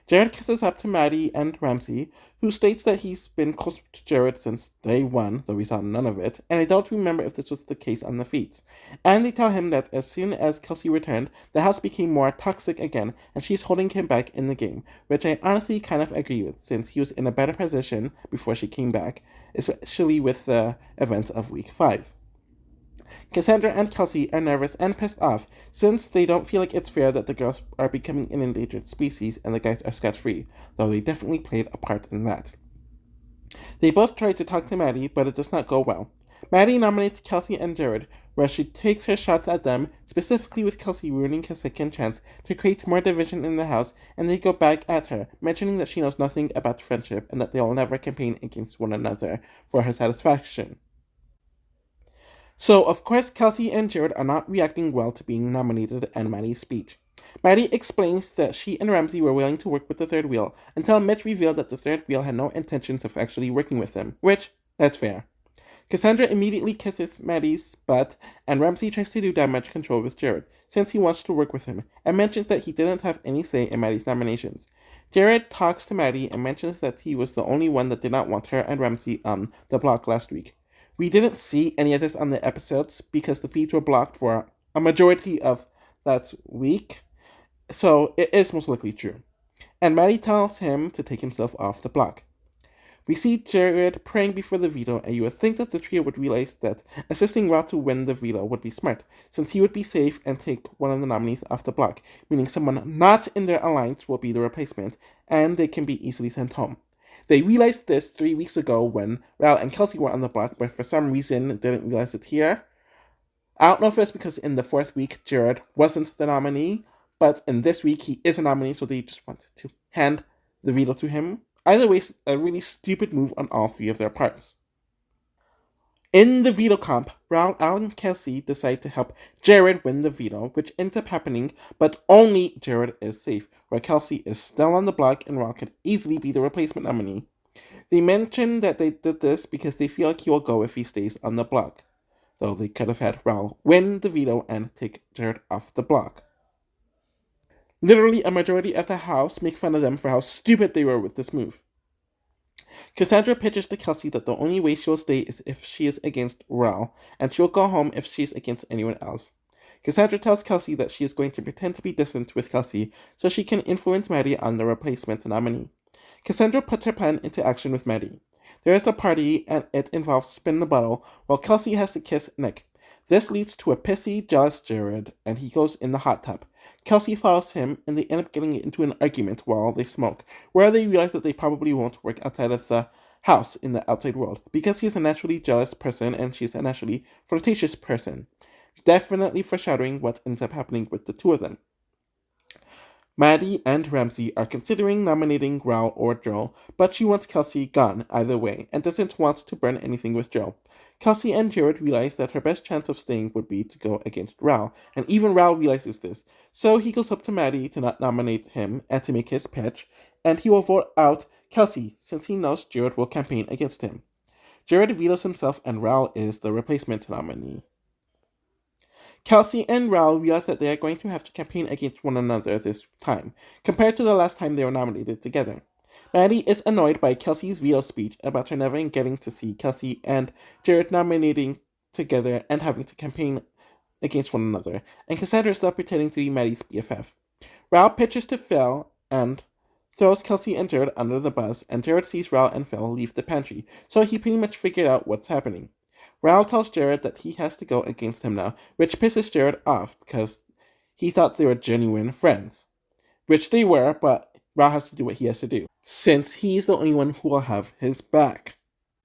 Jared kisses up to Maddie and Ramsey, who states that he's been close to Jared since day 1, though we saw none of it, and I don't remember if this was the case on the feeds. And they tell him that as soon as Kelsey returned, the house became more toxic again, and she's holding him back in the game, which I honestly kind of agree with, since he was in a better position before she came back, especially with the events of week 5. Cassandra and Kelsey are nervous and pissed off since they don't feel like it's fair that the girls are becoming an endangered species and the guys are scot-free, though they definitely played a part in that. They both try to talk to Maddie, but it does not go well. Maddie nominates Kelsey and Jared, where she takes her shots at them, specifically with Kelsey ruining her second chance to create more division in the house, and they go back at her, mentioning that she knows nothing about friendship and that they will never campaign against one another for her satisfaction. So, of course, Kelsey and Jared are not reacting well to being nominated and Maddie's speech. Maddie explains that she and Ramsey were willing to work with the third wheel until Mitch revealed that the third wheel had no intentions of actually working with them, which, that's fair. Cassandra immediately kisses Maddie's butt, and Ramsey tries to do damage control with Jared, since he wants to work with him, and mentions that he didn't have any say in Maddie's nominations. Jared talks to Maddie and mentions that he was the only one that did not want her and Ramsey on the block last week. We didn't see any of this on the episodes because the feeds were blocked for a majority of that week, so it is most likely true. And Maddie tells him to take himself off the block. We see Jared praying before the veto, and you would think that the trio would realize that assisting Raw to win the veto would be smart, since he would be safe and take one of the nominees off the block, meaning someone not in their alliance will be the replacement, and they can be easily sent home. They realized this 3 weeks ago when Ral and Kelsey were on the block, but for some reason didn't realize it here. I don't know if it's because in the fourth week Jared wasn't the nominee, but in this week he is a nominee, so they just wanted to hand the veto to him. Either way, a really stupid move on all three of their parts. In the veto comp, Ral and Kelsey decide to help Jared win the veto, which ends up happening, but only Jared is safe, where Kelsey is still on the block and Ral could easily be the replacement nominee. They mention that they did this because they feel like he will go if he stays on the block, though they could have had Ral win the veto and take Jared off the block. Literally, a majority of the house make fun of them for how stupid they were with this move. Cassandra pitches to Kelsey that the only way she'll stay is if she is against Ral, and she'll go home if she's against anyone else. Cassandra tells Kelsey that she is going to pretend to be distant with Kelsey so she can influence Maddie on the replacement nominee. Cassandra puts her plan into action with Maddie. There is a party, and it involves spin the bottle, while Kelsey has to kiss Nick. This leads to a pissy, jealous Jared, and he goes in the hot tub. Kelsey follows him, and they end up getting into an argument while they smoke, where they realize that they probably won't work outside of the house in the outside world, because he's a naturally jealous person and she's a naturally flirtatious person. Definitely foreshadowing what ends up happening with the two of them. Maddie and Ramsey are considering nominating Ral or Joe, but she wants Kelsey gone either way, and doesn't want to burn anything with Joe. Kelsey and Jared realize that her best chance of staying would be to go against Ral, and even Ral realizes this, so he goes up to Maddie to not nominate him and to make his pitch, and he will vote out Kelsey, since he knows Jared will campaign against him. Jared vetoes himself, and Ral is the replacement nominee. Kelsey and Ral realize that they are going to have to campaign against one another this time, compared to the last time they were nominated together. Maddie is annoyed by Kelsey's veto speech about her never getting to see Kelsey and Jared nominating together and having to campaign against one another, and Cassandra is still pretending to be Maddie's BFF. Ral pitches to Phil and throws Kelsey and Jared under the bus, and Jared sees Ral and Phil leave the pantry, so he pretty much figured out what's happening. Ral tells Jared that he has to go against him now, which pisses Jared off because he thought they were genuine friends. Which they were, but Ral has to do what he has to do, since he's the only one who will have his back.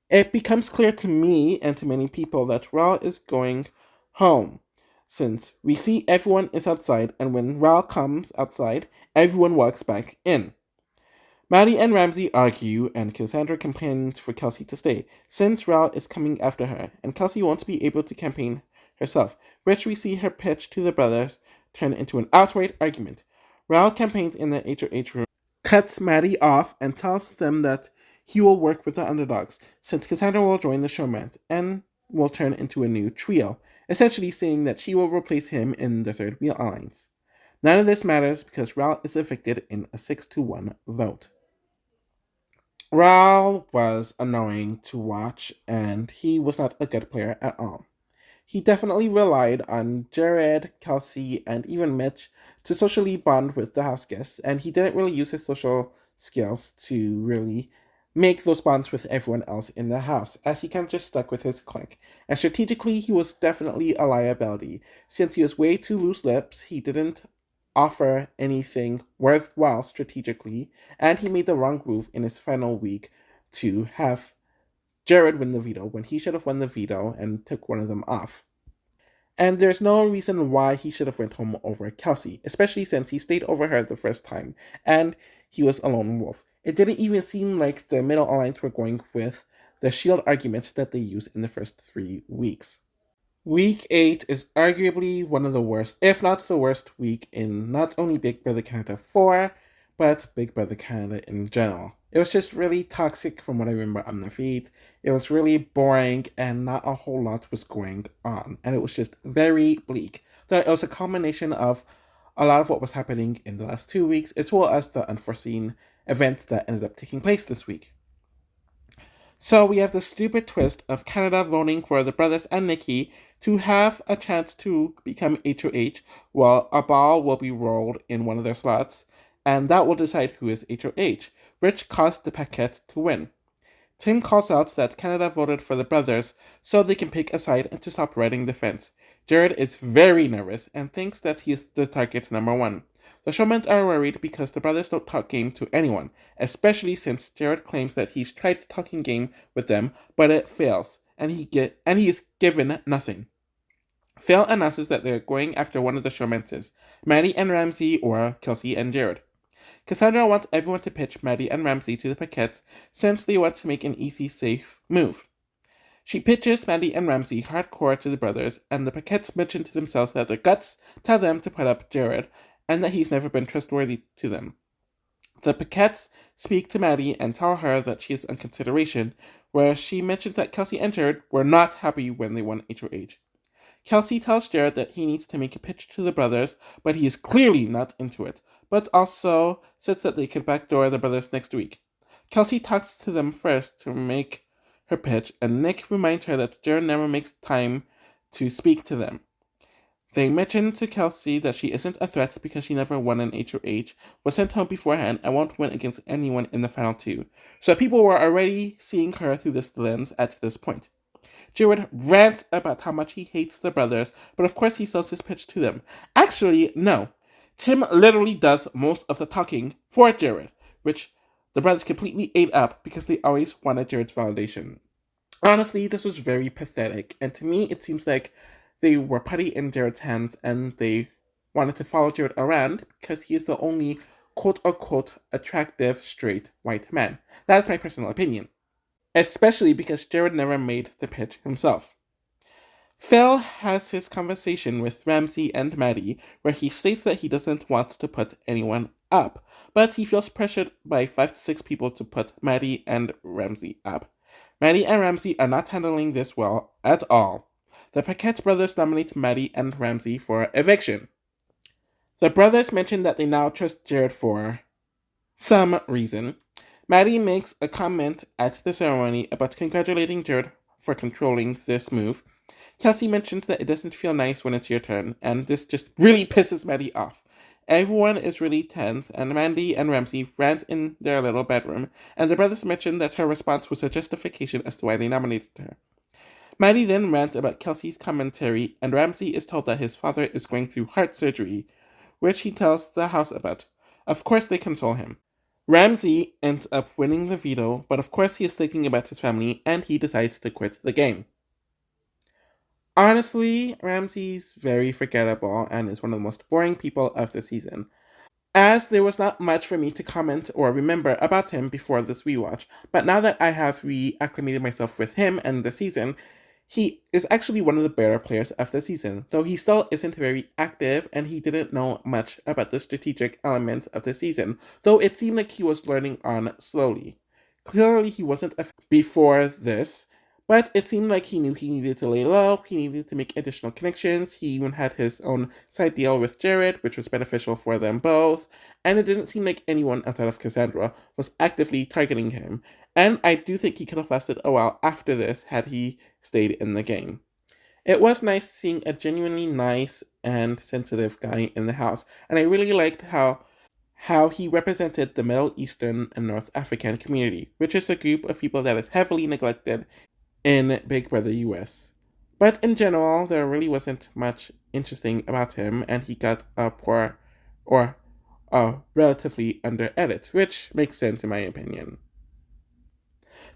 It becomes clear to me and to many people that Ral is going home, since we see everyone is outside, and when Ral comes outside, everyone walks back in. Maddie and Ramsey argue, and Cassandra campaigns for Kelsey to stay, since Ral is coming after her, and Kelsey won't be able to campaign herself, which we see her pitch to the brothers turn into an outright argument. Ral campaigns in the HOH room, cuts Maddie off, and tells them that he will work with the underdogs, since Cassandra will join the showman, and will turn into a new trio, essentially saying that she will replace him in the third wheel alliance. None of this matters because Ral is evicted in a 6-1 vote. Ral was annoying to watch, and he was not a good player at all. He definitely relied on Jared, Kelsey, and even Mitch to socially bond with the house guests, and he didn't really use his social skills to really make those bonds with everyone else in the house, as he kind of just stuck with his clique. And strategically, he was definitely a liability. Since he was way too loose lips, he didn't offer anything worthwhile strategically, and he made the wrong move in his final week to have Jared win the veto when he should have won the veto and took one of them off. And there's no reason why he should have went home over Kelsey, especially since he stayed over her the first time, and he was a lone wolf. It didn't even seem like the Middle Alliance were going with the shield argument that they used in the first 3 weeks. Week 8 is arguably one of the worst, if not the worst week in not only Big Brother Canada 4, but Big Brother Canada in general. It was just really toxic from what I remember on the feed. It was really boring and not a whole lot was going on. And it was just very bleak. So it was a combination of a lot of what was happening in the last 2 weeks, as well as the unforeseen event that ended up taking place this week. So we have the stupid twist of Canada voting for the brothers and Nikki to have a chance to become HOH, while a ball will be rolled in one of their slots, and that will decide who is HOH, which caused the Paquette to win. Tim calls out that Canada voted for the brothers so they can pick a side and to stop riding the fence. Jared is very nervous and thinks that he is the target number 1. The showmen are worried because the brothers don't talk game to anyone, especially since Jared claims that he's tried talking game with them, but it fails, and he is given nothing. Phil announces that they're going after one of the showmenses, Maddie and Ramsey or Kelsey and Jared. Cassandra wants everyone to pitch Maddie and Ramsey to the Paquettes since they want to make an easy, safe move. She pitches Maddie and Ramsey hardcore to the brothers, and the Paquettes mention to themselves that their guts tell them to put up Jared, and that he's never been trustworthy to them. The Paquettes speak to Maddie and tell her that she is on consideration, where she mentions that Kelsey and Jared were not happy when they won HOH. Kelsey tells Jared that he needs to make a pitch to the brothers, but he is clearly not into it, but also says that they could backdoor the brothers next week. Kelsey talks to them first to make her pitch, and Nick reminds her that Jared never makes time to speak to them. They mention to Kelsey that she isn't a threat because she never won an HOH, was sent home beforehand, and won't win against anyone in the final 2. So people were already seeing her through this lens at this point. Jared rants about how much he hates the brothers, but of course he sells his pitch to them. Actually, no. Tim literally does most of the talking for Jared, which the brothers completely ate up because they always wanted Jared's validation. Honestly, this was very pathetic, and to me it seems like they were putty in Jared's hands and they wanted to follow Jared around because he is the only quote-unquote attractive straight white man. That is my personal opinion. Especially because Jared never made the pitch himself. Phil has his conversation with Ramsey and Maddie where he states that he doesn't want to put anyone up, but he feels pressured by 5 to 6 people to put Maddie and Ramsey up. Maddie and Ramsey are not handling this well at all. The Paquette brothers nominate Maddie and Ramsey for eviction. The brothers mention that they now trust Jared for some reason. Maddie makes a comment at the ceremony about congratulating Jared for controlling this move. Kelsey mentions that it doesn't feel nice when it's your turn, and this just really pisses Maddie off. Everyone is really tense, and Mandy and Ramsey rant in their little bedroom, and the brothers mention that her response was a justification as to why they nominated her. Maddie then rants about Kelsey's commentary, and Ramsey is told that his father is going through heart surgery, which he tells the house about. Of course they console him. Ramsey ends up winning the veto, but of course he is thinking about his family, and he decides to quit the game. Honestly, Ramsey's very forgettable and is one of the most boring people of the season, as there was not much for me to comment or remember about him before this rewatch, but now that I have reacclimated myself with him and the season, he is actually one of the better players of the season, though he still isn't very active and he didn't know much about the strategic elements of the season, though it seemed like he was learning on slowly. Clearly he wasn't before this, but it seemed like he knew he needed to lay low, he needed to make additional connections, he even had his own side deal with Jared, which was beneficial for them both, and it didn't seem like anyone outside of Cassandra was actively targeting him, and I do think he could have lasted a while after this had he stayed in the game. It was nice seeing a genuinely nice and sensitive guy in the house, and I really liked how he represented the Middle Eastern and North African community, which is a group of people that is heavily neglected in Big Brother US. But in general, there really wasn't much interesting about him, and he got a poor or a relatively under edit, which makes sense in my opinion.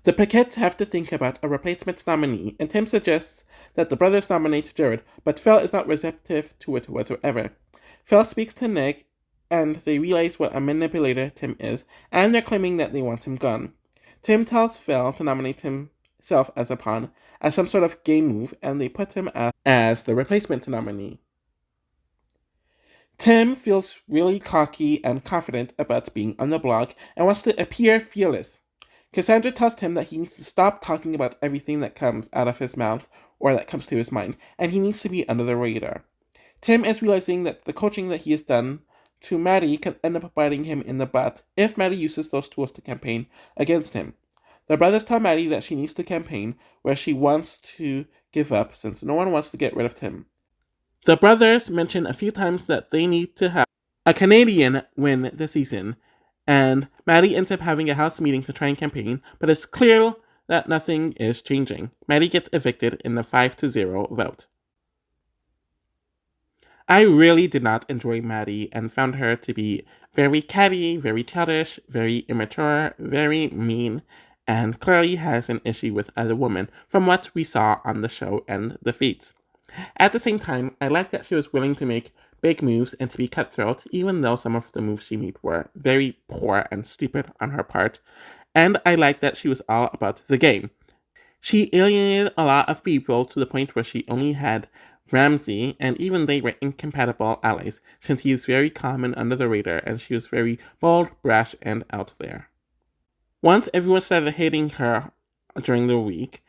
The Paquettes have to think about a replacement nominee, and Tim suggests that the brothers nominate Jared, but Phil is not receptive to it whatsoever. Phil speaks to Nick, and they realize what a manipulator Tim is, and they're claiming that they want him gone. Tim tells Phil to nominate himself as a pawn, as some sort of game move, and they put him as the replacement nominee. Tim feels really cocky and confident about being on the blog and wants to appear fearless. Cassandra tells Tim that he needs to stop talking about everything that comes out of his mouth or that comes to his mind, and he needs to be under the radar. Tim is realizing that the coaching that he has done to Maddie can end up biting him in the butt if Maddie uses those tools to campaign against him. The brothers tell Maddie that she needs to campaign where she wants to give up since no one wants to get rid of Tim. The brothers mention a few times that they need to have a Canadian win the season, and Maddie ends up having a house meeting to try and campaign, but it's clear that nothing is changing. Maddie gets evicted in a 5-0 vote. I really did not enjoy Maddie and found her to be very catty, very childish, very immature, very mean, and clearly has an issue with other women from what we saw on the show and the feeds. At the same time, I like that she was willing to make big moves and to be cutthroat, even though some of the moves she made were very poor and stupid on her part. And I like that she was all about the game. She alienated a lot of people to the point where she only had Ramsey, and even they were incompatible allies, since he is very calm and under the radar, and she was very bold, brash, and out there. Once everyone started hating her during the week,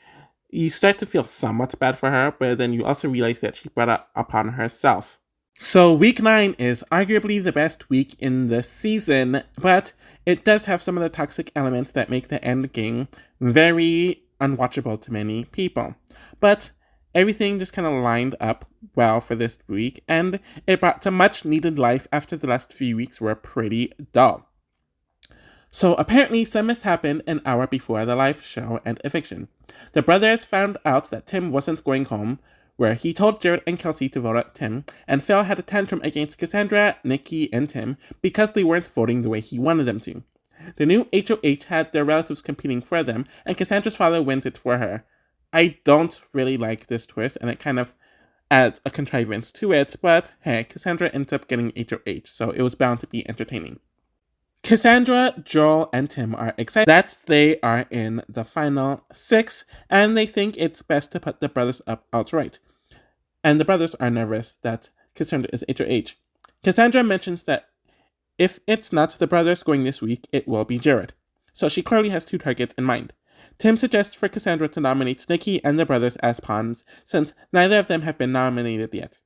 you start to feel somewhat bad for her, but then you also realize that she brought it upon herself. So week 9 is arguably the best week in the season, but it does have some of the toxic elements that make the end game very unwatchable to many people. But everything just kind of lined up well for this week, and it brought some much needed life after the last few weeks were pretty dull. So apparently some happened an hour before the live show and eviction. The brothers found out that Tim wasn't going home, where he told Jared and Kelsey to vote out Tim, and Phil had a tantrum against Cassandra, Nikki, and Tim because they weren't voting the way he wanted them to. The new HOH had their relatives competing for them, and Cassandra's father wins it for her. I don't really like this twist, and it kind of adds a contrivance to it, but hey, Cassandra ends up getting HOH, so it was bound to be entertaining. Cassandra, Joel, and Tim are excited that they are in the final 6, and they think it's best to put the brothers up outright. And the brothers are nervous that Cassandra is HOH. Cassandra mentions that if it's not the brothers going this week, it will be Jared. So she clearly has 2 targets in mind. Tim suggests for Cassandra to nominate Nikki and the brothers as pawns, since neither of them have been nominated yet.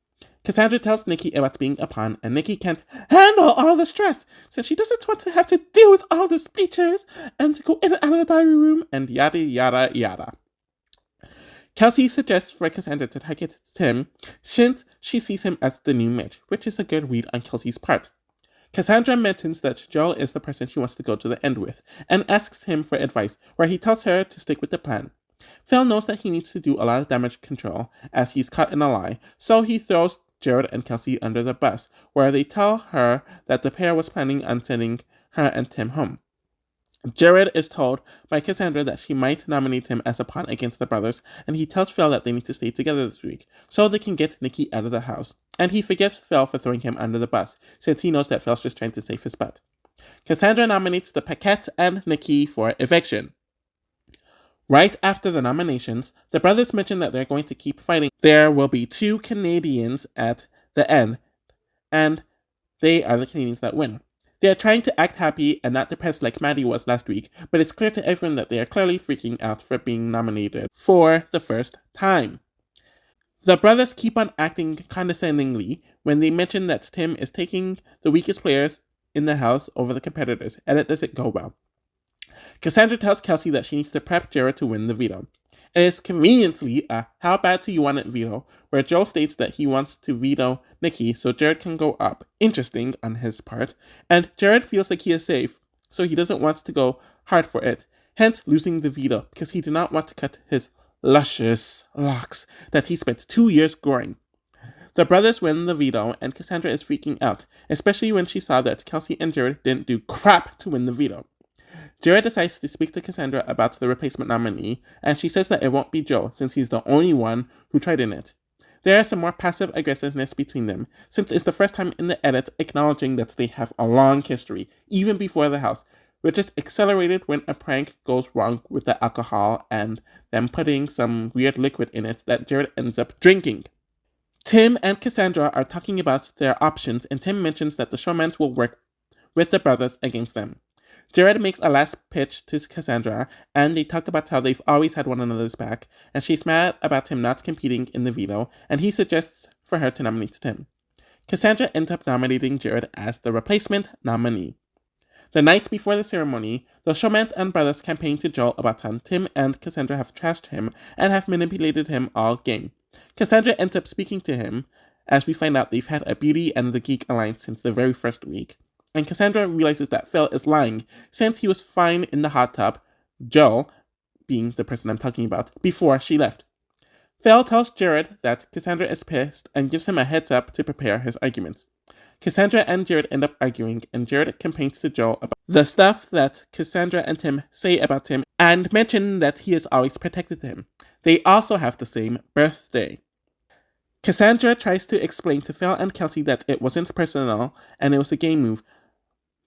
Cassandra tells Nikki about being a pawn, and Nikki can't handle all the stress, since she doesn't want to have to deal with all the speeches and to go in and out of the diary room, and yada yada yada. Kelsey suggests for Cassandra to target Tim, since she sees him as the new Mitch, which is a good read on Kelsey's part. Cassandra mentions that Joel is the person she wants to go to the end with, and asks him for advice, where he tells her to stick with the plan. Phil knows that he needs to do a lot of damage control, as he's caught in a lie, so he throws Jared and Kelsey under the bus, where they tell her that the pair was planning on sending her and Tim home. Jared is told by Cassandra that she might nominate him as a pawn against the brothers, and he tells Phil that they need to stay together this week, so they can get Nikki out of the house. And he forgives Phil for throwing him under the bus, since he knows that Phil's just trying to save his butt. Cassandra nominates the Paquettes and Nikki for eviction. Right after the nominations, the brothers mention that they're going to keep fighting. There will be 2 Canadians at the end, and they are the Canadians that win. They are trying to act happy and not depressed like Maddie was last week, but it's clear to everyone that they are clearly freaking out for being nominated for the first time. The brothers keep on acting condescendingly when they mention that Tim is taking the weakest players in the house over the competitors, and it doesn't go well. Cassandra tells Kelsey that she needs to prep Jared to win the veto. It is conveniently a "how bad do you want it" veto, where Joel states that he wants to veto Nikki so Jared can go up. Interesting on his part. And Jared feels like he is safe, so he doesn't want to go hard for it, hence losing the veto because he did not want to cut his luscious locks that he spent 2 years growing. The brothers win the veto, and Cassandra is freaking out, especially when she saw that Kelsey and Jared didn't do crap to win the veto. Jared decides to speak to Cassandra about the replacement nominee, and she says that it won't be Joe, since he's the only one who tried in it. There is some more passive aggressiveness between them, since it's the first time in the edit acknowledging that they have a long history, even before the house, which is accelerated when a prank goes wrong with the alcohol and them putting some weird liquid in it that Jared ends up drinking. Tim and Cassandra are talking about their options, and Tim mentions that the showmans will work with the brothers against them. Jared makes a last pitch to Cassandra, and they talk about how they've always had one another's back, and she's mad about him not competing in the veto, and he suggests for her to nominate Tim. Cassandra ends up nominating Jared as the replacement nominee. The night before the ceremony, the showmans and brothers campaign to Joel about how Tim and Cassandra have trashed him and have manipulated him all game. Cassandra ends up speaking to him, as we find out they've had a Beauty and the Geek alliance since the very first week. And Cassandra realizes that Phil is lying, since he was fine in the hot tub, Joel, being the person I'm talking about, before she left. Phil tells Jared that Cassandra is pissed and gives him a heads up to prepare his arguments. Cassandra and Jared end up arguing, and Jared complains to Joel about the stuff that Cassandra and Tim say about him and mention that he has always protected him. They also have the same birthday. Cassandra tries to explain to Phil and Kelsey that it wasn't personal and it was a game move,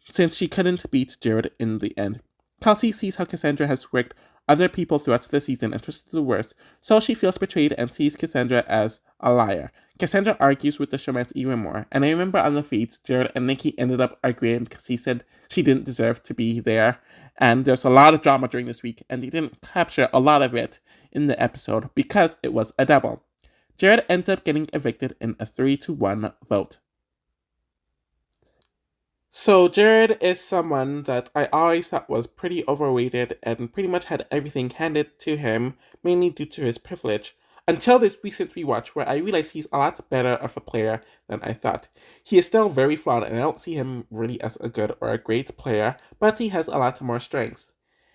since she couldn't beat Jared in the end. Kelsey sees how Cassandra has worked other people throughout the season and twisted the worst, so she feels betrayed and sees Cassandra as a liar. Cassandra argues with the showmans even more, and I remember on the feeds, Jared and Nikki ended up arguing because he said she didn't deserve to be there, and there's a lot of drama during this week, and they didn't capture a lot of it in the episode because it was a double. Jared ends up getting evicted in a 3-1 vote. So Jared is someone that I always thought was pretty overrated and pretty much had everything handed to him, mainly due to his privilege, until this recent rewatch where I realized he's a lot better of a player than I thought. He is still very flawed and I don't see him really as a good or a great player, but he has a lot more strengths.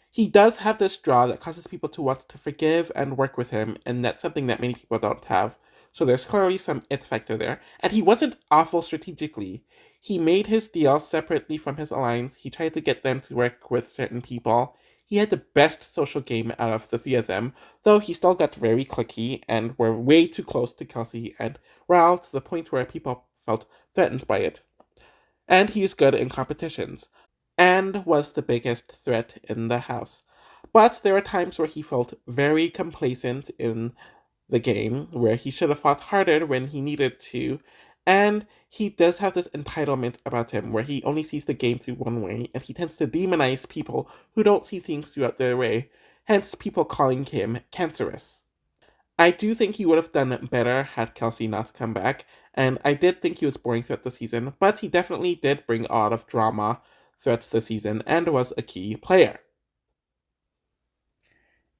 He does have this draw that causes people to want to forgive and work with him, and that's something that many people don't have. So there's clearly some it factor there. And he wasn't awful strategically. He made his deals separately from his alliance. He tried to get them to work with certain people. He had the best social game out of the three of them, though he still got very cliquey and were way too close to Kelsey and Raul to the point where people felt threatened by it. And he is good in competitions, and was the biggest threat in the house. But there were times where he felt very complacent in the game, where he should have fought harder when he needed to, and he does have this entitlement about him, where he only sees the game through one way, and he tends to demonize people who don't see things throughout their way, hence people calling him cancerous. I do think he would have done better had Kelsey not come back, and I did think he was boring throughout the season, but he definitely did bring a lot of drama throughout the season and was a key player.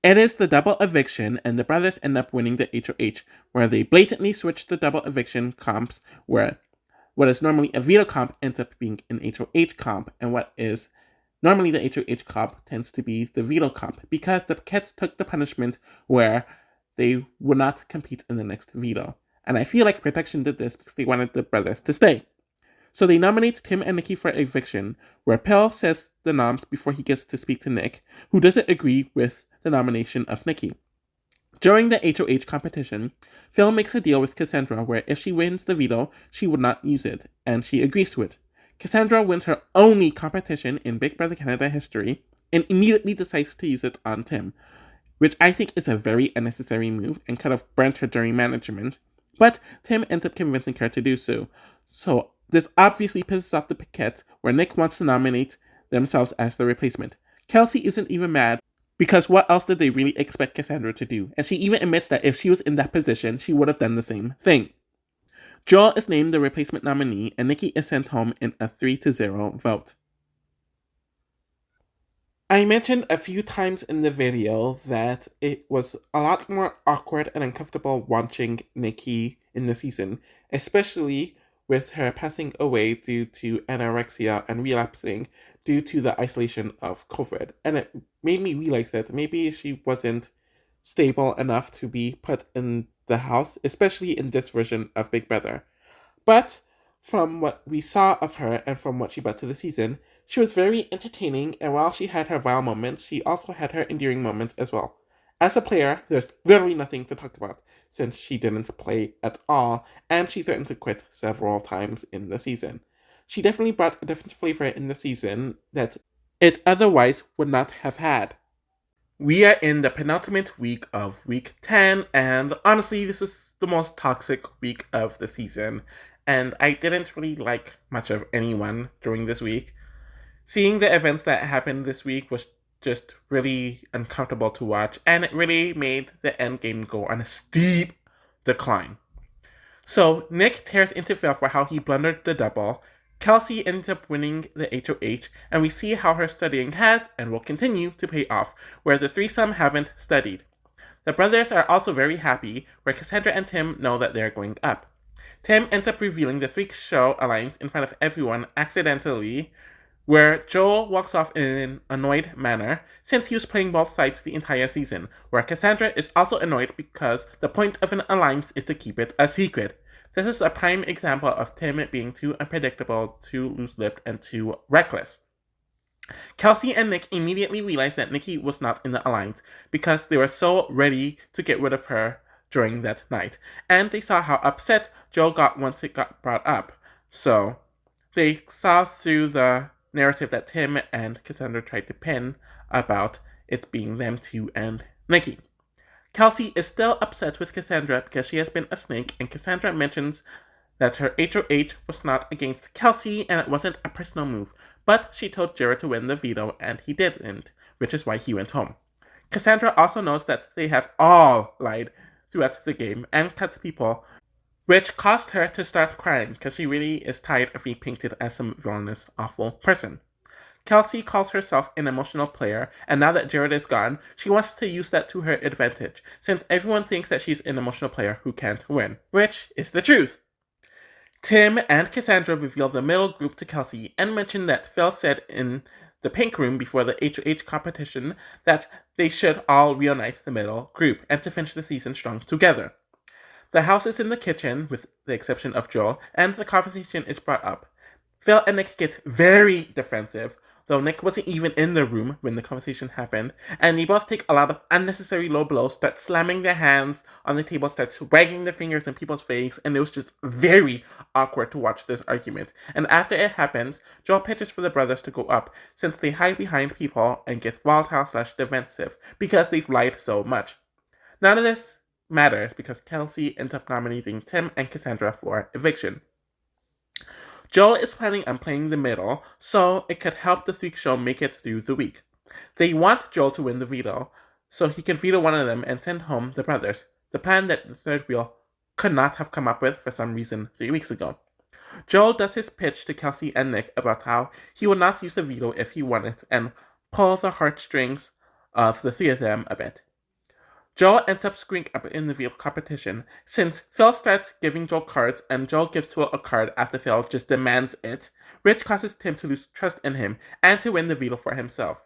It is the double eviction, and the brothers end up winning the HOH, where they blatantly switch the double eviction comps, where what is normally a veto comp ends up being an HOH comp, and what is normally the HOH comp tends to be the veto comp, because the Paquettes took the punishment where they would not compete in the next veto. And I feel like Protection did this because they wanted the brothers to stay. So they nominate Tim and Nikki for eviction, where Pell says the noms before he gets to speak to Nick, who doesn't agree with the nomination of Nikki. During the HOH competition, Phil makes a deal with Cassandra where if she wins the veto, she would not use it, and she agrees to it. Cassandra wins her only competition in Big Brother Canada history, and immediately decides to use it on Tim, which I think is a very unnecessary move and could have burnt her during management, but Tim ends up convincing her to do so. So this obviously pisses off the Paquettes, where Nick wants to nominate themselves as the replacement. Kelsey isn't even mad, because what else did they really expect Cassandra to do? And she even admits that if she was in that position, she would have done the same thing. Joel is named the replacement nominee, and Nikki is sent home in a 3-0 vote. I mentioned a few times in the video that it was a lot more awkward and uncomfortable watching Nikki in the season, especially with her passing away due to anorexia and relapsing due to the isolation of COVID. And it made me realize that maybe she wasn't stable enough to be put in the house, especially in this version of Big Brother. But from what we saw of her and from what she brought to the season, she was very entertaining, and while she had her vile moments, she also had her endearing moments as well. As a player, there's literally nothing to talk about since she didn't play at all, and she threatened to quit several times in the season. She definitely brought a different flavor in the season that it otherwise would not have had. We are in the penultimate week of week 10, and honestly, this is the most toxic week of the season, and I didn't really like much of anyone during this week. Seeing the events that happened this week was just really uncomfortable to watch, and it really made the end game go on a steep decline. So Nick tears into Phil for how he blundered the double. Kelsey ends up winning the HOH, and we see how her studying has and will continue to pay off, where the threesome haven't studied. The brothers are also very happy, where Cassandra and Tim know that they're going up. Tim ends up revealing the freak show alliance in front of everyone accidentally, where Joel walks off in an annoyed manner since he was playing both sides the entire season, where Cassandra is also annoyed because the point of an alliance is to keep it a secret. This is a prime example of Tim being too unpredictable, too loose-lipped, and too reckless. Kelsey and Nick immediately realized that Nikki was not in the alliance because they were so ready to get rid of her during that night, and they saw how upset Joel got once it got brought up. So, they saw through the narrative that Tim and Cassandra tried to pin about it being them two and Nikki. Kelsey is still upset with Cassandra because she has been a snake, and Cassandra mentions that her HOH was not against Kelsey and it wasn't a personal move, but she told Jared to win the veto and he didn't, which is why he went home. Cassandra also knows that they have all lied throughout the game and cut people, which caused her to start crying because she really is tired of being painted as some villainous, awful person. Kelsey calls herself an emotional player, and now that Jared is gone, she wants to use that to her advantage, since everyone thinks that she's an emotional player who can't win, which is the truth. Tim and Cassandra reveal the middle group to Kelsey and mention that Phil said in the pink room before the HOH competition that they should all reunite the middle group and to finish the season strong together. The house is in the kitchen, with the exception of Joel, and the conversation is brought up. Phil and Nick get very defensive, though Nick wasn't even in the room when the conversation happened, and they both take a lot of unnecessary low blows, start slamming their hands on the table, start wagging their fingers in people's face, and it was just very awkward to watch this argument. And after it happens, Joel pitches for the brothers to go up, since they hide behind people and get volatile/defensive, because they've lied so much. None of this matters because Kelsey ends up nominating Tim and Cassandra for eviction. Joel is planning on playing the middle, so it could help the freak show make it through the week. They want Joel to win the veto, so he can veto one of them and send home the brothers, the plan that the third wheel could not have come up with for some reason 3 weeks ago. Joel does his pitch to Kelsey and Nick about how he will not use the veto if he won it and pull the heartstrings of the three of them a bit. Joel ends up screwing up in the veto competition, since Phil starts giving Joel cards and Joel gives Phil a card after Phil just demands it, which causes Tim to lose trust in him and to win the veto for himself.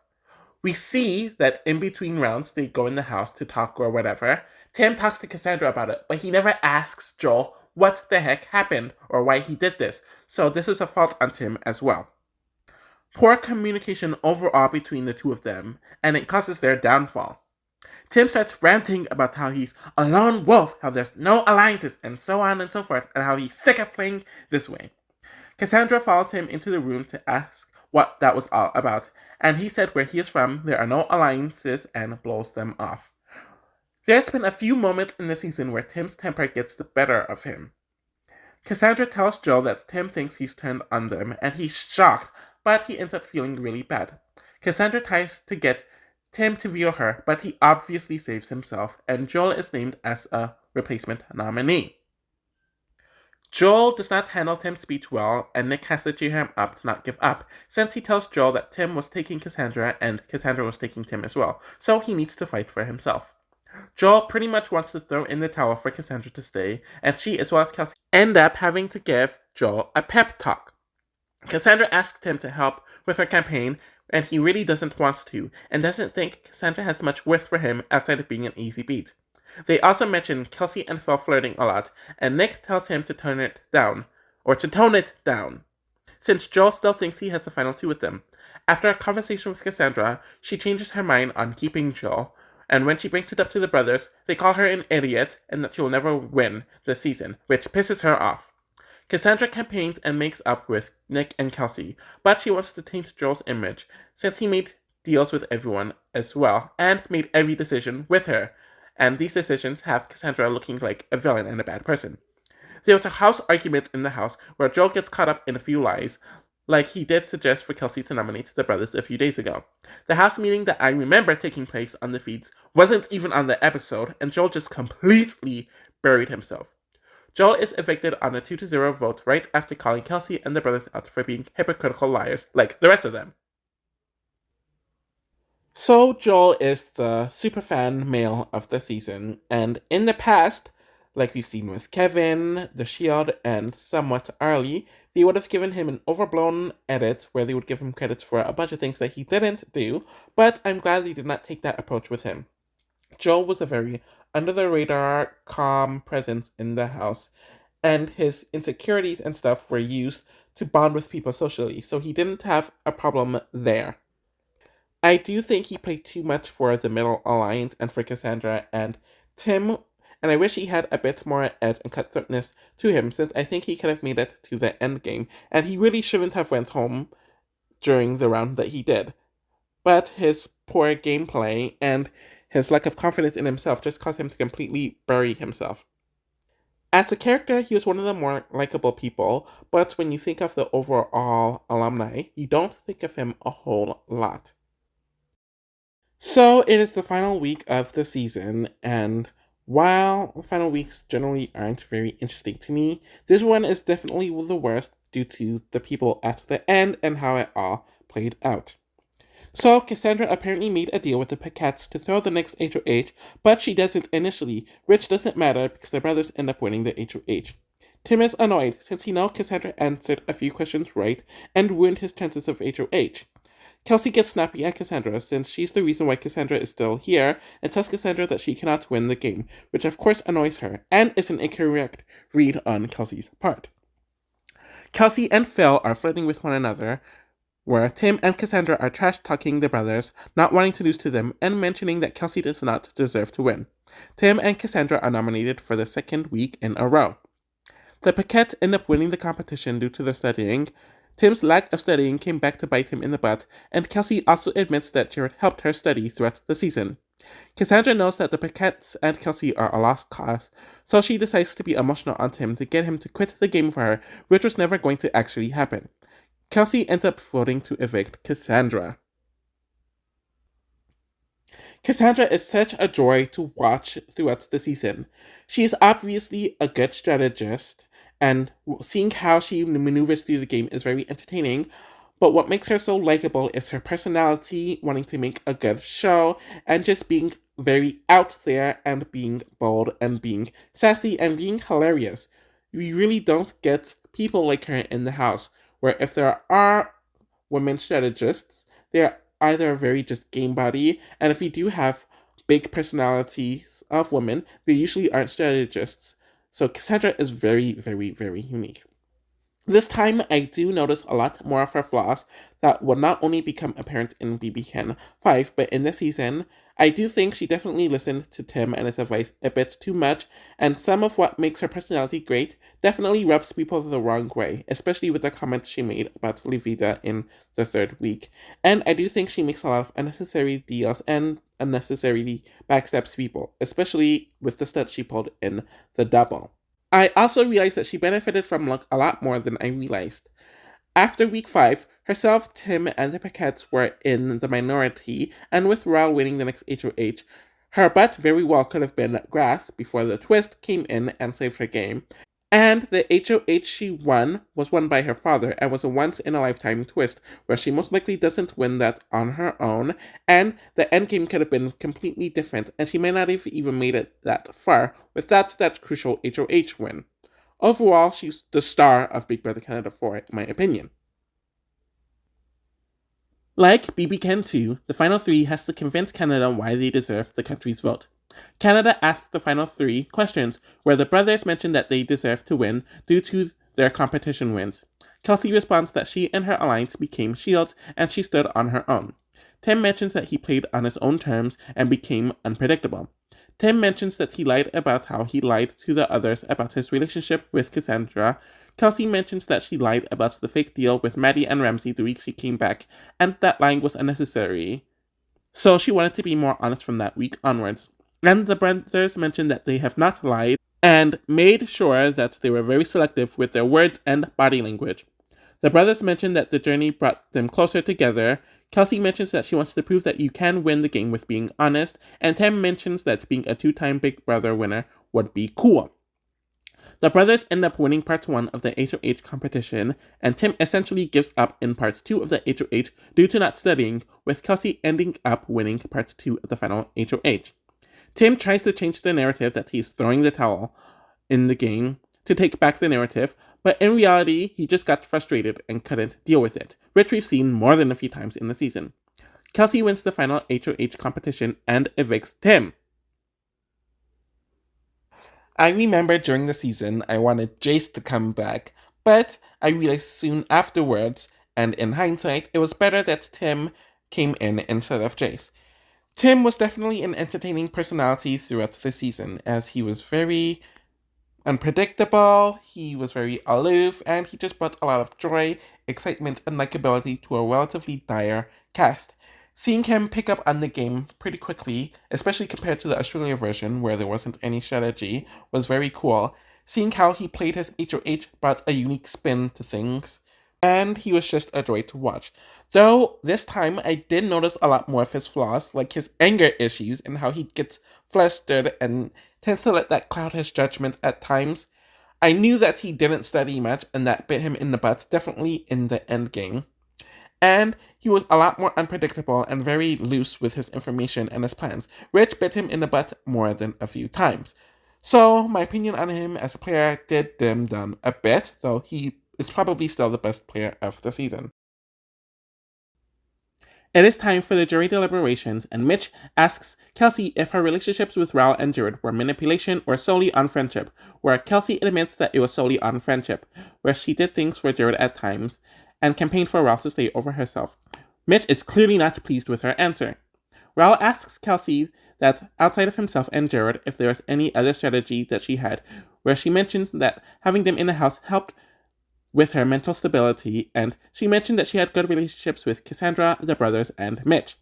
We see that in between rounds they go in the house to talk or whatever. Tim talks to Cassandra about it, but he never asks Joel what the heck happened or why he did this, so this is a fault on Tim as well. Poor communication overall between the two of them, and it causes their downfall. Tim starts ranting about how he's a lone wolf, how there's no alliances, and so on and so forth, and how he's sick of playing this way. Cassandra follows him into the room to ask what that was all about, and he said where he is from, there are no alliances, and blows them off. There's been a few moments in the season where Tim's temper gets the better of him. Cassandra tells Joel that Tim thinks he's turned on them, and he's shocked, but he ends up feeling really bad. Cassandra tries to get Tim to veto her, but he obviously saves himself, and Joel is named as a replacement nominee. Joel does not handle Tim's speech well, and Nick has to cheer him up to not give up, since he tells Joel that Tim was taking Cassandra and Cassandra was taking Tim as well, so he needs to fight for himself. Joel pretty much wants to throw in the towel for Cassandra to stay, and she as well as Kelsey end up having to give Joel a pep talk. Cassandra asks Tim to help with her campaign, and he really doesn't want to, and doesn't think Cassandra has much worth for him outside of being an easy beat. They also mention Kelsey and Phil flirting a lot, and Nick tells him to tone it down, since Joel still thinks he has the final two with them. After a conversation with Cassandra, she changes her mind on keeping Joel, and when she brings it up to the brothers, they call her an idiot and that she will never win this season, which pisses her off. Cassandra campaigns and makes up with Nick and Kelsey, but she wants to taint Joel's image, since he made deals with everyone as well, and made every decision with her, and these decisions have Cassandra looking like a villain and a bad person. There was a house argument in the house where Joel gets caught up in a few lies, like he did suggest for Kelsey to nominate the brothers a few days ago. The house meeting that I remember taking place on the feeds wasn't even on the episode, and Joel just completely buried himself. Joel is evicted on a 2-0 vote right after calling Kelsey and the brothers out for being hypocritical liars like the rest of them. So Joel is the superfan male of the season, and in the past, like we've seen with Kevin, The Shield, and somewhat Arlie, they would have given him an overblown edit where they would give him credits for a bunch of things that he didn't do, but I'm glad they did not take that approach with him. Joel was a very under-the-radar, calm presence in the house, and his insecurities and stuff were used to bond with people socially, so he didn't have a problem there. I do think he played too much for the Middle Alliance and for Cassandra and Tim, and I wish he had a bit more edge and cutthroatness to him, since I think he could have made it to the end game, and he really shouldn't have went home during the round that he did. But his poor gameplay and his lack of confidence in himself just caused him to completely bury himself. As a character, he was one of the more likable people, but when you think of the overall alumni, you don't think of him a whole lot. So it is the final week of the season, and while final weeks generally aren't very interesting to me, this one is definitely the worst due to the people at the end and how it all played out. So Cassandra apparently made a deal with the Paquettes to throw the next HOH, but she doesn't initially, which doesn't matter because the brothers end up winning the HOH. Tim is annoyed since he knows Cassandra answered a few questions right and ruined his chances of HOH. Kelsey gets snappy at Cassandra since she's the reason why Cassandra is still here and tells Cassandra that she cannot win the game, which of course annoys her and is an incorrect read on Kelsey's part. Kelsey and Phil are flirting with one another, where Tim and Cassandra are trash-talking the brothers, not wanting to lose to them, and mentioning that Kelsey does not deserve to win. Tim and Cassandra are nominated for the second week in a row. The Paquettes end up winning the competition due to their studying. Tim's lack of studying came back to bite him in the butt, and Kelsey also admits that Jared helped her study throughout the season. Cassandra knows that the Paquettes and Kelsey are a lost cause, so she decides to be emotional on Tim to get him to quit the game for her, which was never going to actually happen. Kelsey ends up voting to evict Cassandra. Cassandra is such a joy to watch throughout the season. She is obviously a good strategist, and seeing how she maneuvers through the game is very entertaining, but what makes her so likable is her personality, wanting to make a good show, and just being very out there and being bold and being sassy and being hilarious. We really don't get people like her in the house, where if there are women strategists, they're either very just game body, and if we do have big personalities of women, they usually aren't strategists. So Cassandra is very, very, very unique. This time, I do notice a lot more of her flaws that will not only become apparent in BBCAN4, but in this season. I do think she definitely listened to Tim and his advice a bit too much, and some of what makes her personality great definitely rubs people the wrong way, especially with the comments she made about Livida in the third week. And I do think she makes a lot of unnecessary deals and unnecessarily backstabs people, especially with the stunt she pulled in the double. I also realized that she benefited from luck a lot more than I realized. After week 5, herself, Tim, and the Paquettes were in the minority, and with Raul winning the next HOH, her butt very well could have been grass before the twist came in and saved her game. And the HOH she won was won by her father and was a once-in-a-lifetime twist, where she most likely doesn't win that on her own, and the endgame could have been completely different, and she may not have even made it that far without that crucial HOH win. Overall, she's the star of Big Brother Canada 4, in my opinion. Like BBCAN4, the final three has to convince Canada why they deserve the country's vote. Canada asks the final three questions, where the brothers mention that they deserve to win due to their competition wins. Kelsey responds that she and her alliance became shields and she stood on her own. Tim mentions that he played on his own terms and became unpredictable. Tim mentions that he lied about how he lied to the others about his relationship with Cassandra. Kelsey mentions that she lied about the fake deal with Maddie and Ramsey the week she came back, and that lying was unnecessary. So she wanted to be more honest from that week onwards. And the brothers mentioned that they have not lied and made sure that they were very selective with their words and body language. The brothers mentioned that the journey brought them closer together. Kelsey mentions that she wants to prove that you can win the game with being honest, and Tim mentions that being a 2-time Big Brother winner would be cool. The brothers end up winning part 1 of the HOH competition, and Tim essentially gives up in part 2 of the HOH due to not studying, with Kelsey ending up winning part 2 of the final HOH. Tim tries to change the narrative that he's throwing the towel in the game to take back the narrative, but in reality, he just got frustrated and couldn't deal with it, which we've seen more than a few times in the season. Kelsey wins the final HOH competition and evicts Tim. I remember during the season I wanted Jace to come back, but I realized soon afterwards, and in hindsight, it was better that Tim came in instead of Jace. Tim was definitely an entertaining personality throughout the season, as he was very unpredictable, he was very aloof, and he just brought a lot of joy, excitement, and likability to a relatively dire cast. Seeing him pick up on the game pretty quickly, especially compared to the Australia version where there wasn't any strategy, was very cool. Seeing how he played his HOH brought a unique spin to things, and he was just a joy to watch. Though this time I did notice a lot more of his flaws, like his anger issues and how he gets flustered and tends to let that cloud his judgment at times. I knew that he didn't study much, and that bit him in the butt, definitely in the end game. And he was a lot more unpredictable and very loose with his information and his plans, which bit him in the butt more than a few times. So my opinion on him as a player did dim down a bit, though he is probably still the best player of the season. It is time for the jury deliberations, and Mitch asks Kelsey if her relationships with Raul and Jared were manipulation or solely on friendship, where Kelsey admits that it was solely on friendship, where she did things for Jared at times, and campaigned for Raul to stay over herself. Mitch is clearly not pleased with her answer. Raul asks Kelsey that outside of himself and Jared if there was any other strategy that she had, where she mentions that having them in the house helped with her mental stability, and she mentioned that she had good relationships with Cassandra, the brothers, and Mitch.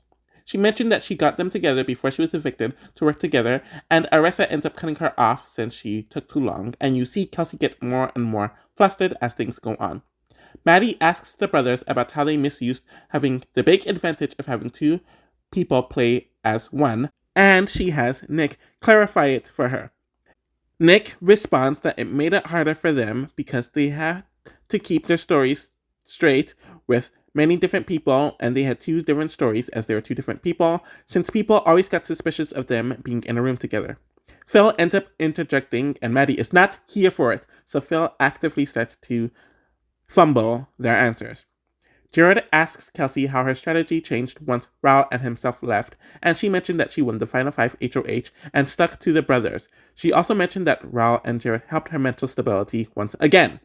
She mentioned that she got them together before she was evicted to work together, and Aressa ends up cutting her off since she took too long, and you see Kelsey get more and more flustered as things go on. Maddie asks the brothers about how they misused having the big advantage of having two people play as one, and she has Nick clarify it for her. Nick responds that it made it harder for them because they had to keep their stories straight with many different people, and they had two different stories as they were two different people, since people always got suspicious of them being in a room together. Phil ends up interjecting, and Maddie is not here for it, so Phil actively starts to fumble their answers. Jared asks Kelsey how her strategy changed once Raul and himself left, and she mentioned that she won the Final 5 HOH and stuck to the brothers. She also mentioned that Raul and Jared helped her mental stability once again.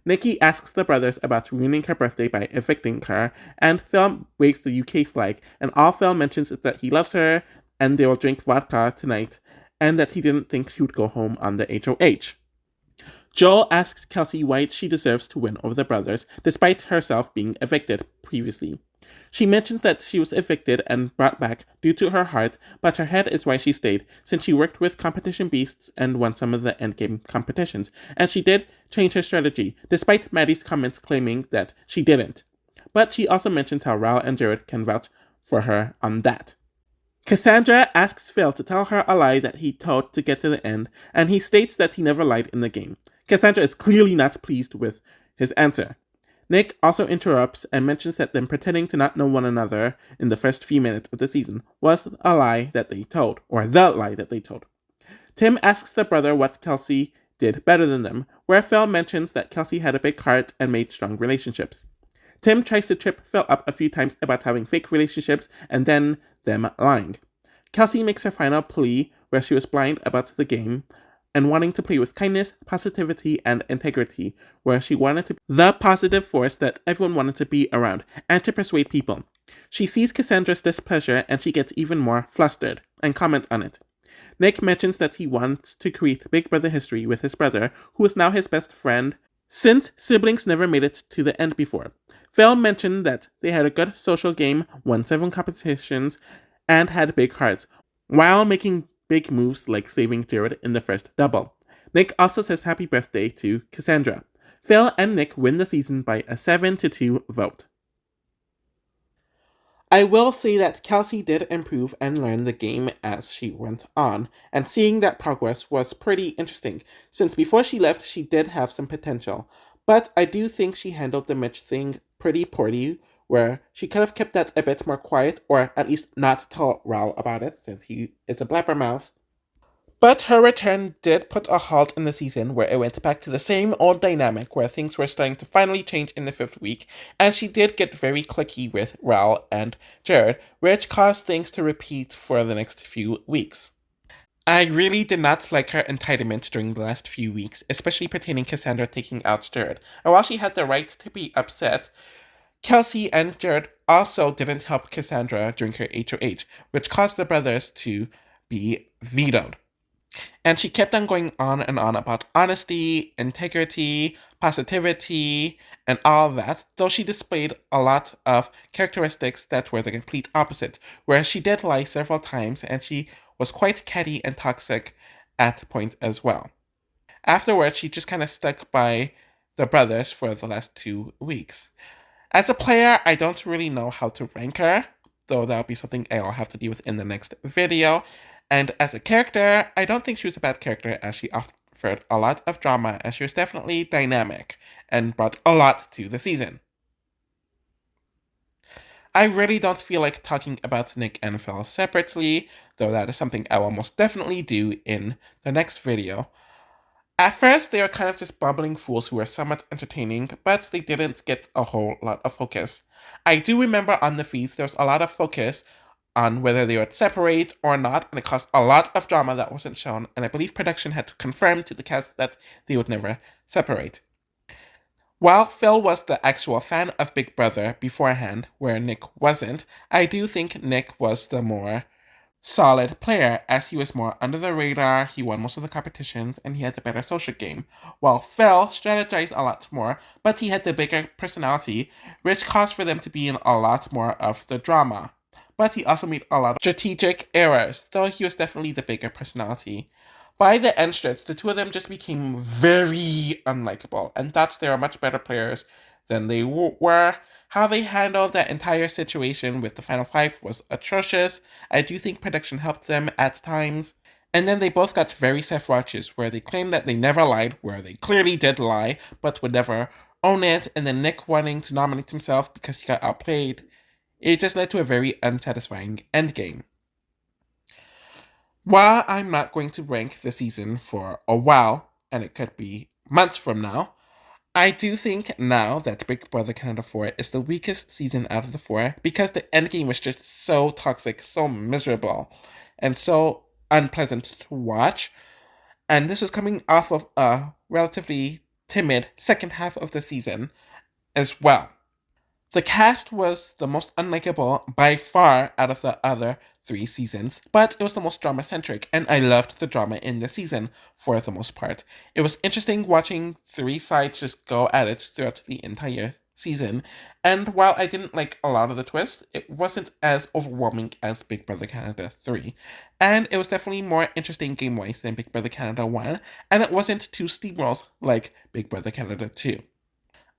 Nikki asks the brothers about ruining her birthday by evicting her, and Phil waves the UK flag, and all Phil mentions is that he loves her, and they will drink vodka tonight, and that he didn't think she would go home on the HOH. Joel asks Kelsey why she deserves to win over the brothers, despite herself being evicted previously. She mentions that she was evicted and brought back due to her heart, but her head is why she stayed, since she worked with competition beasts and won some of the endgame competitions, and she did change her strategy, despite Maddie's comments claiming that she didn't. But she also mentions how Raul and Jared can vouch for her on that. Cassandra asks Phil to tell her a lie that he told to get to the end, and he states that he never lied in the game. Cassandra is clearly not pleased with his answer. Nick also interrupts and mentions that them pretending to not know one another in the first few minutes of the season was a lie that they told, or the lie that they told. Tim asks the brother what Kelsey did better than them, where Phil mentions that Kelsey had a big heart and made strong relationships. Tim tries to trip Phil up a few times about having fake relationships and then them lying. Kelsey makes her final plea where she was blind about the game and wanting to play with kindness, positivity, and integrity, where she wanted to be the positive force that everyone wanted to be around and to persuade people. She sees Cassandra's displeasure and she gets even more flustered and comments on it. Nick mentions that he wants to create Big Brother history with his brother, who is now his best friend, since siblings never made it to the end before. Phil mentioned that they had a good social game, won 7 competitions, and had big hearts, while making big moves like saving Jared in the first double. Nick also says happy birthday to Cassandra. Phil and Nick win the season by a 7-2 vote. I will say that Kelsey did improve and learn the game as she went on, and seeing that progress was pretty interesting, since before she left she did have some potential. But I do think she handled the Mitch thing pretty poorly, where she could have kept that a bit more quiet, or at least not tell Raul about it, since he is a blabbermouth. But her return did put a halt in the season, where it went back to the same old dynamic where things were starting to finally change in the 5th week, and she did get very cliquey with Raul and Jared, which caused things to repeat for the next few weeks. I really did not like her entitlement during the last few weeks, especially pertaining Cassandra taking out Jared. And while she had the right to be upset, Kelsey and Jared also didn't help Cassandra during her HOH, which caused the brothers to be vetoed. And she kept on going on and on about honesty, integrity, positivity, and all that, though she displayed a lot of characteristics that were the complete opposite, where she did lie several times and she was quite catty and toxic at point as well. Afterwards, she just kind of stuck by the brothers for the last 2 weeks. As a player, I don't really know how to rank her, though that'll be something I'll have to deal with in the next video. And as a character, I don't think she was a bad character, as she offered a lot of drama, as she was definitely dynamic and brought a lot to the season. I really don't feel like talking about Nick and Phil separately, though that is something I will most definitely do in the next video. At first, they were kind of just bubbling fools who were somewhat entertaining, but they didn't get a whole lot of focus. I do remember on the feeds there was a lot of focus on whether they would separate or not, and it caused a lot of drama that wasn't shown, and I believe production had to confirm to the cast that they would never separate. While Phil was the actual fan of Big Brother beforehand, where Nick wasn't, I do think Nick was the more solid player, as he was more under the radar, he won most of the competitions, and he had the better social game, while Phil strategized a lot more, but he had the bigger personality, which caused for them to be in a lot more of the drama. But he also made a lot of strategic errors, though he was definitely the bigger personality. By the end stretch, the two of them just became very unlikable, and thus they were much better players than they were. How they handled that entire situation with the final 5 was atrocious. I do think production helped them at times. And then they both got very self-righteous, where they claimed that they never lied, where they clearly did lie, but would never own it, and then Nick wanting to nominate himself because he got outplayed. It just led to a very unsatisfying endgame. While I'm not going to rank the season for a while, and it could be months from now, I do think now that Big Brother Canada 4 is the weakest season out of the 4 because the endgame was just so toxic, so miserable, and so unpleasant to watch. And this is coming off of a relatively timid second half of the season as well. The cast was the most unlikable by far out of the other 3 seasons, but it was the most drama-centric, and I loved the drama in the season for the most part. It was interesting watching 3 sides just go at it throughout the entire season, and while I didn't like a lot of the twists, it wasn't as overwhelming as Big Brother Canada 3, and it was definitely more interesting game-wise than Big Brother Canada 1, and it wasn't 2 steamrolls like Big Brother Canada 2.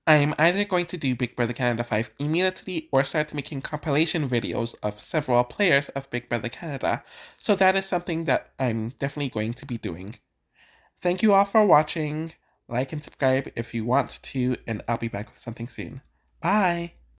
I'm either going to do Big Brother Canada 5 immediately or start making compilation videos of several players of Big Brother Canada, so that is something that I'm definitely going to be doing. Thank you all for watching. Like and subscribe if you want to, and I'll be back with something soon. Bye!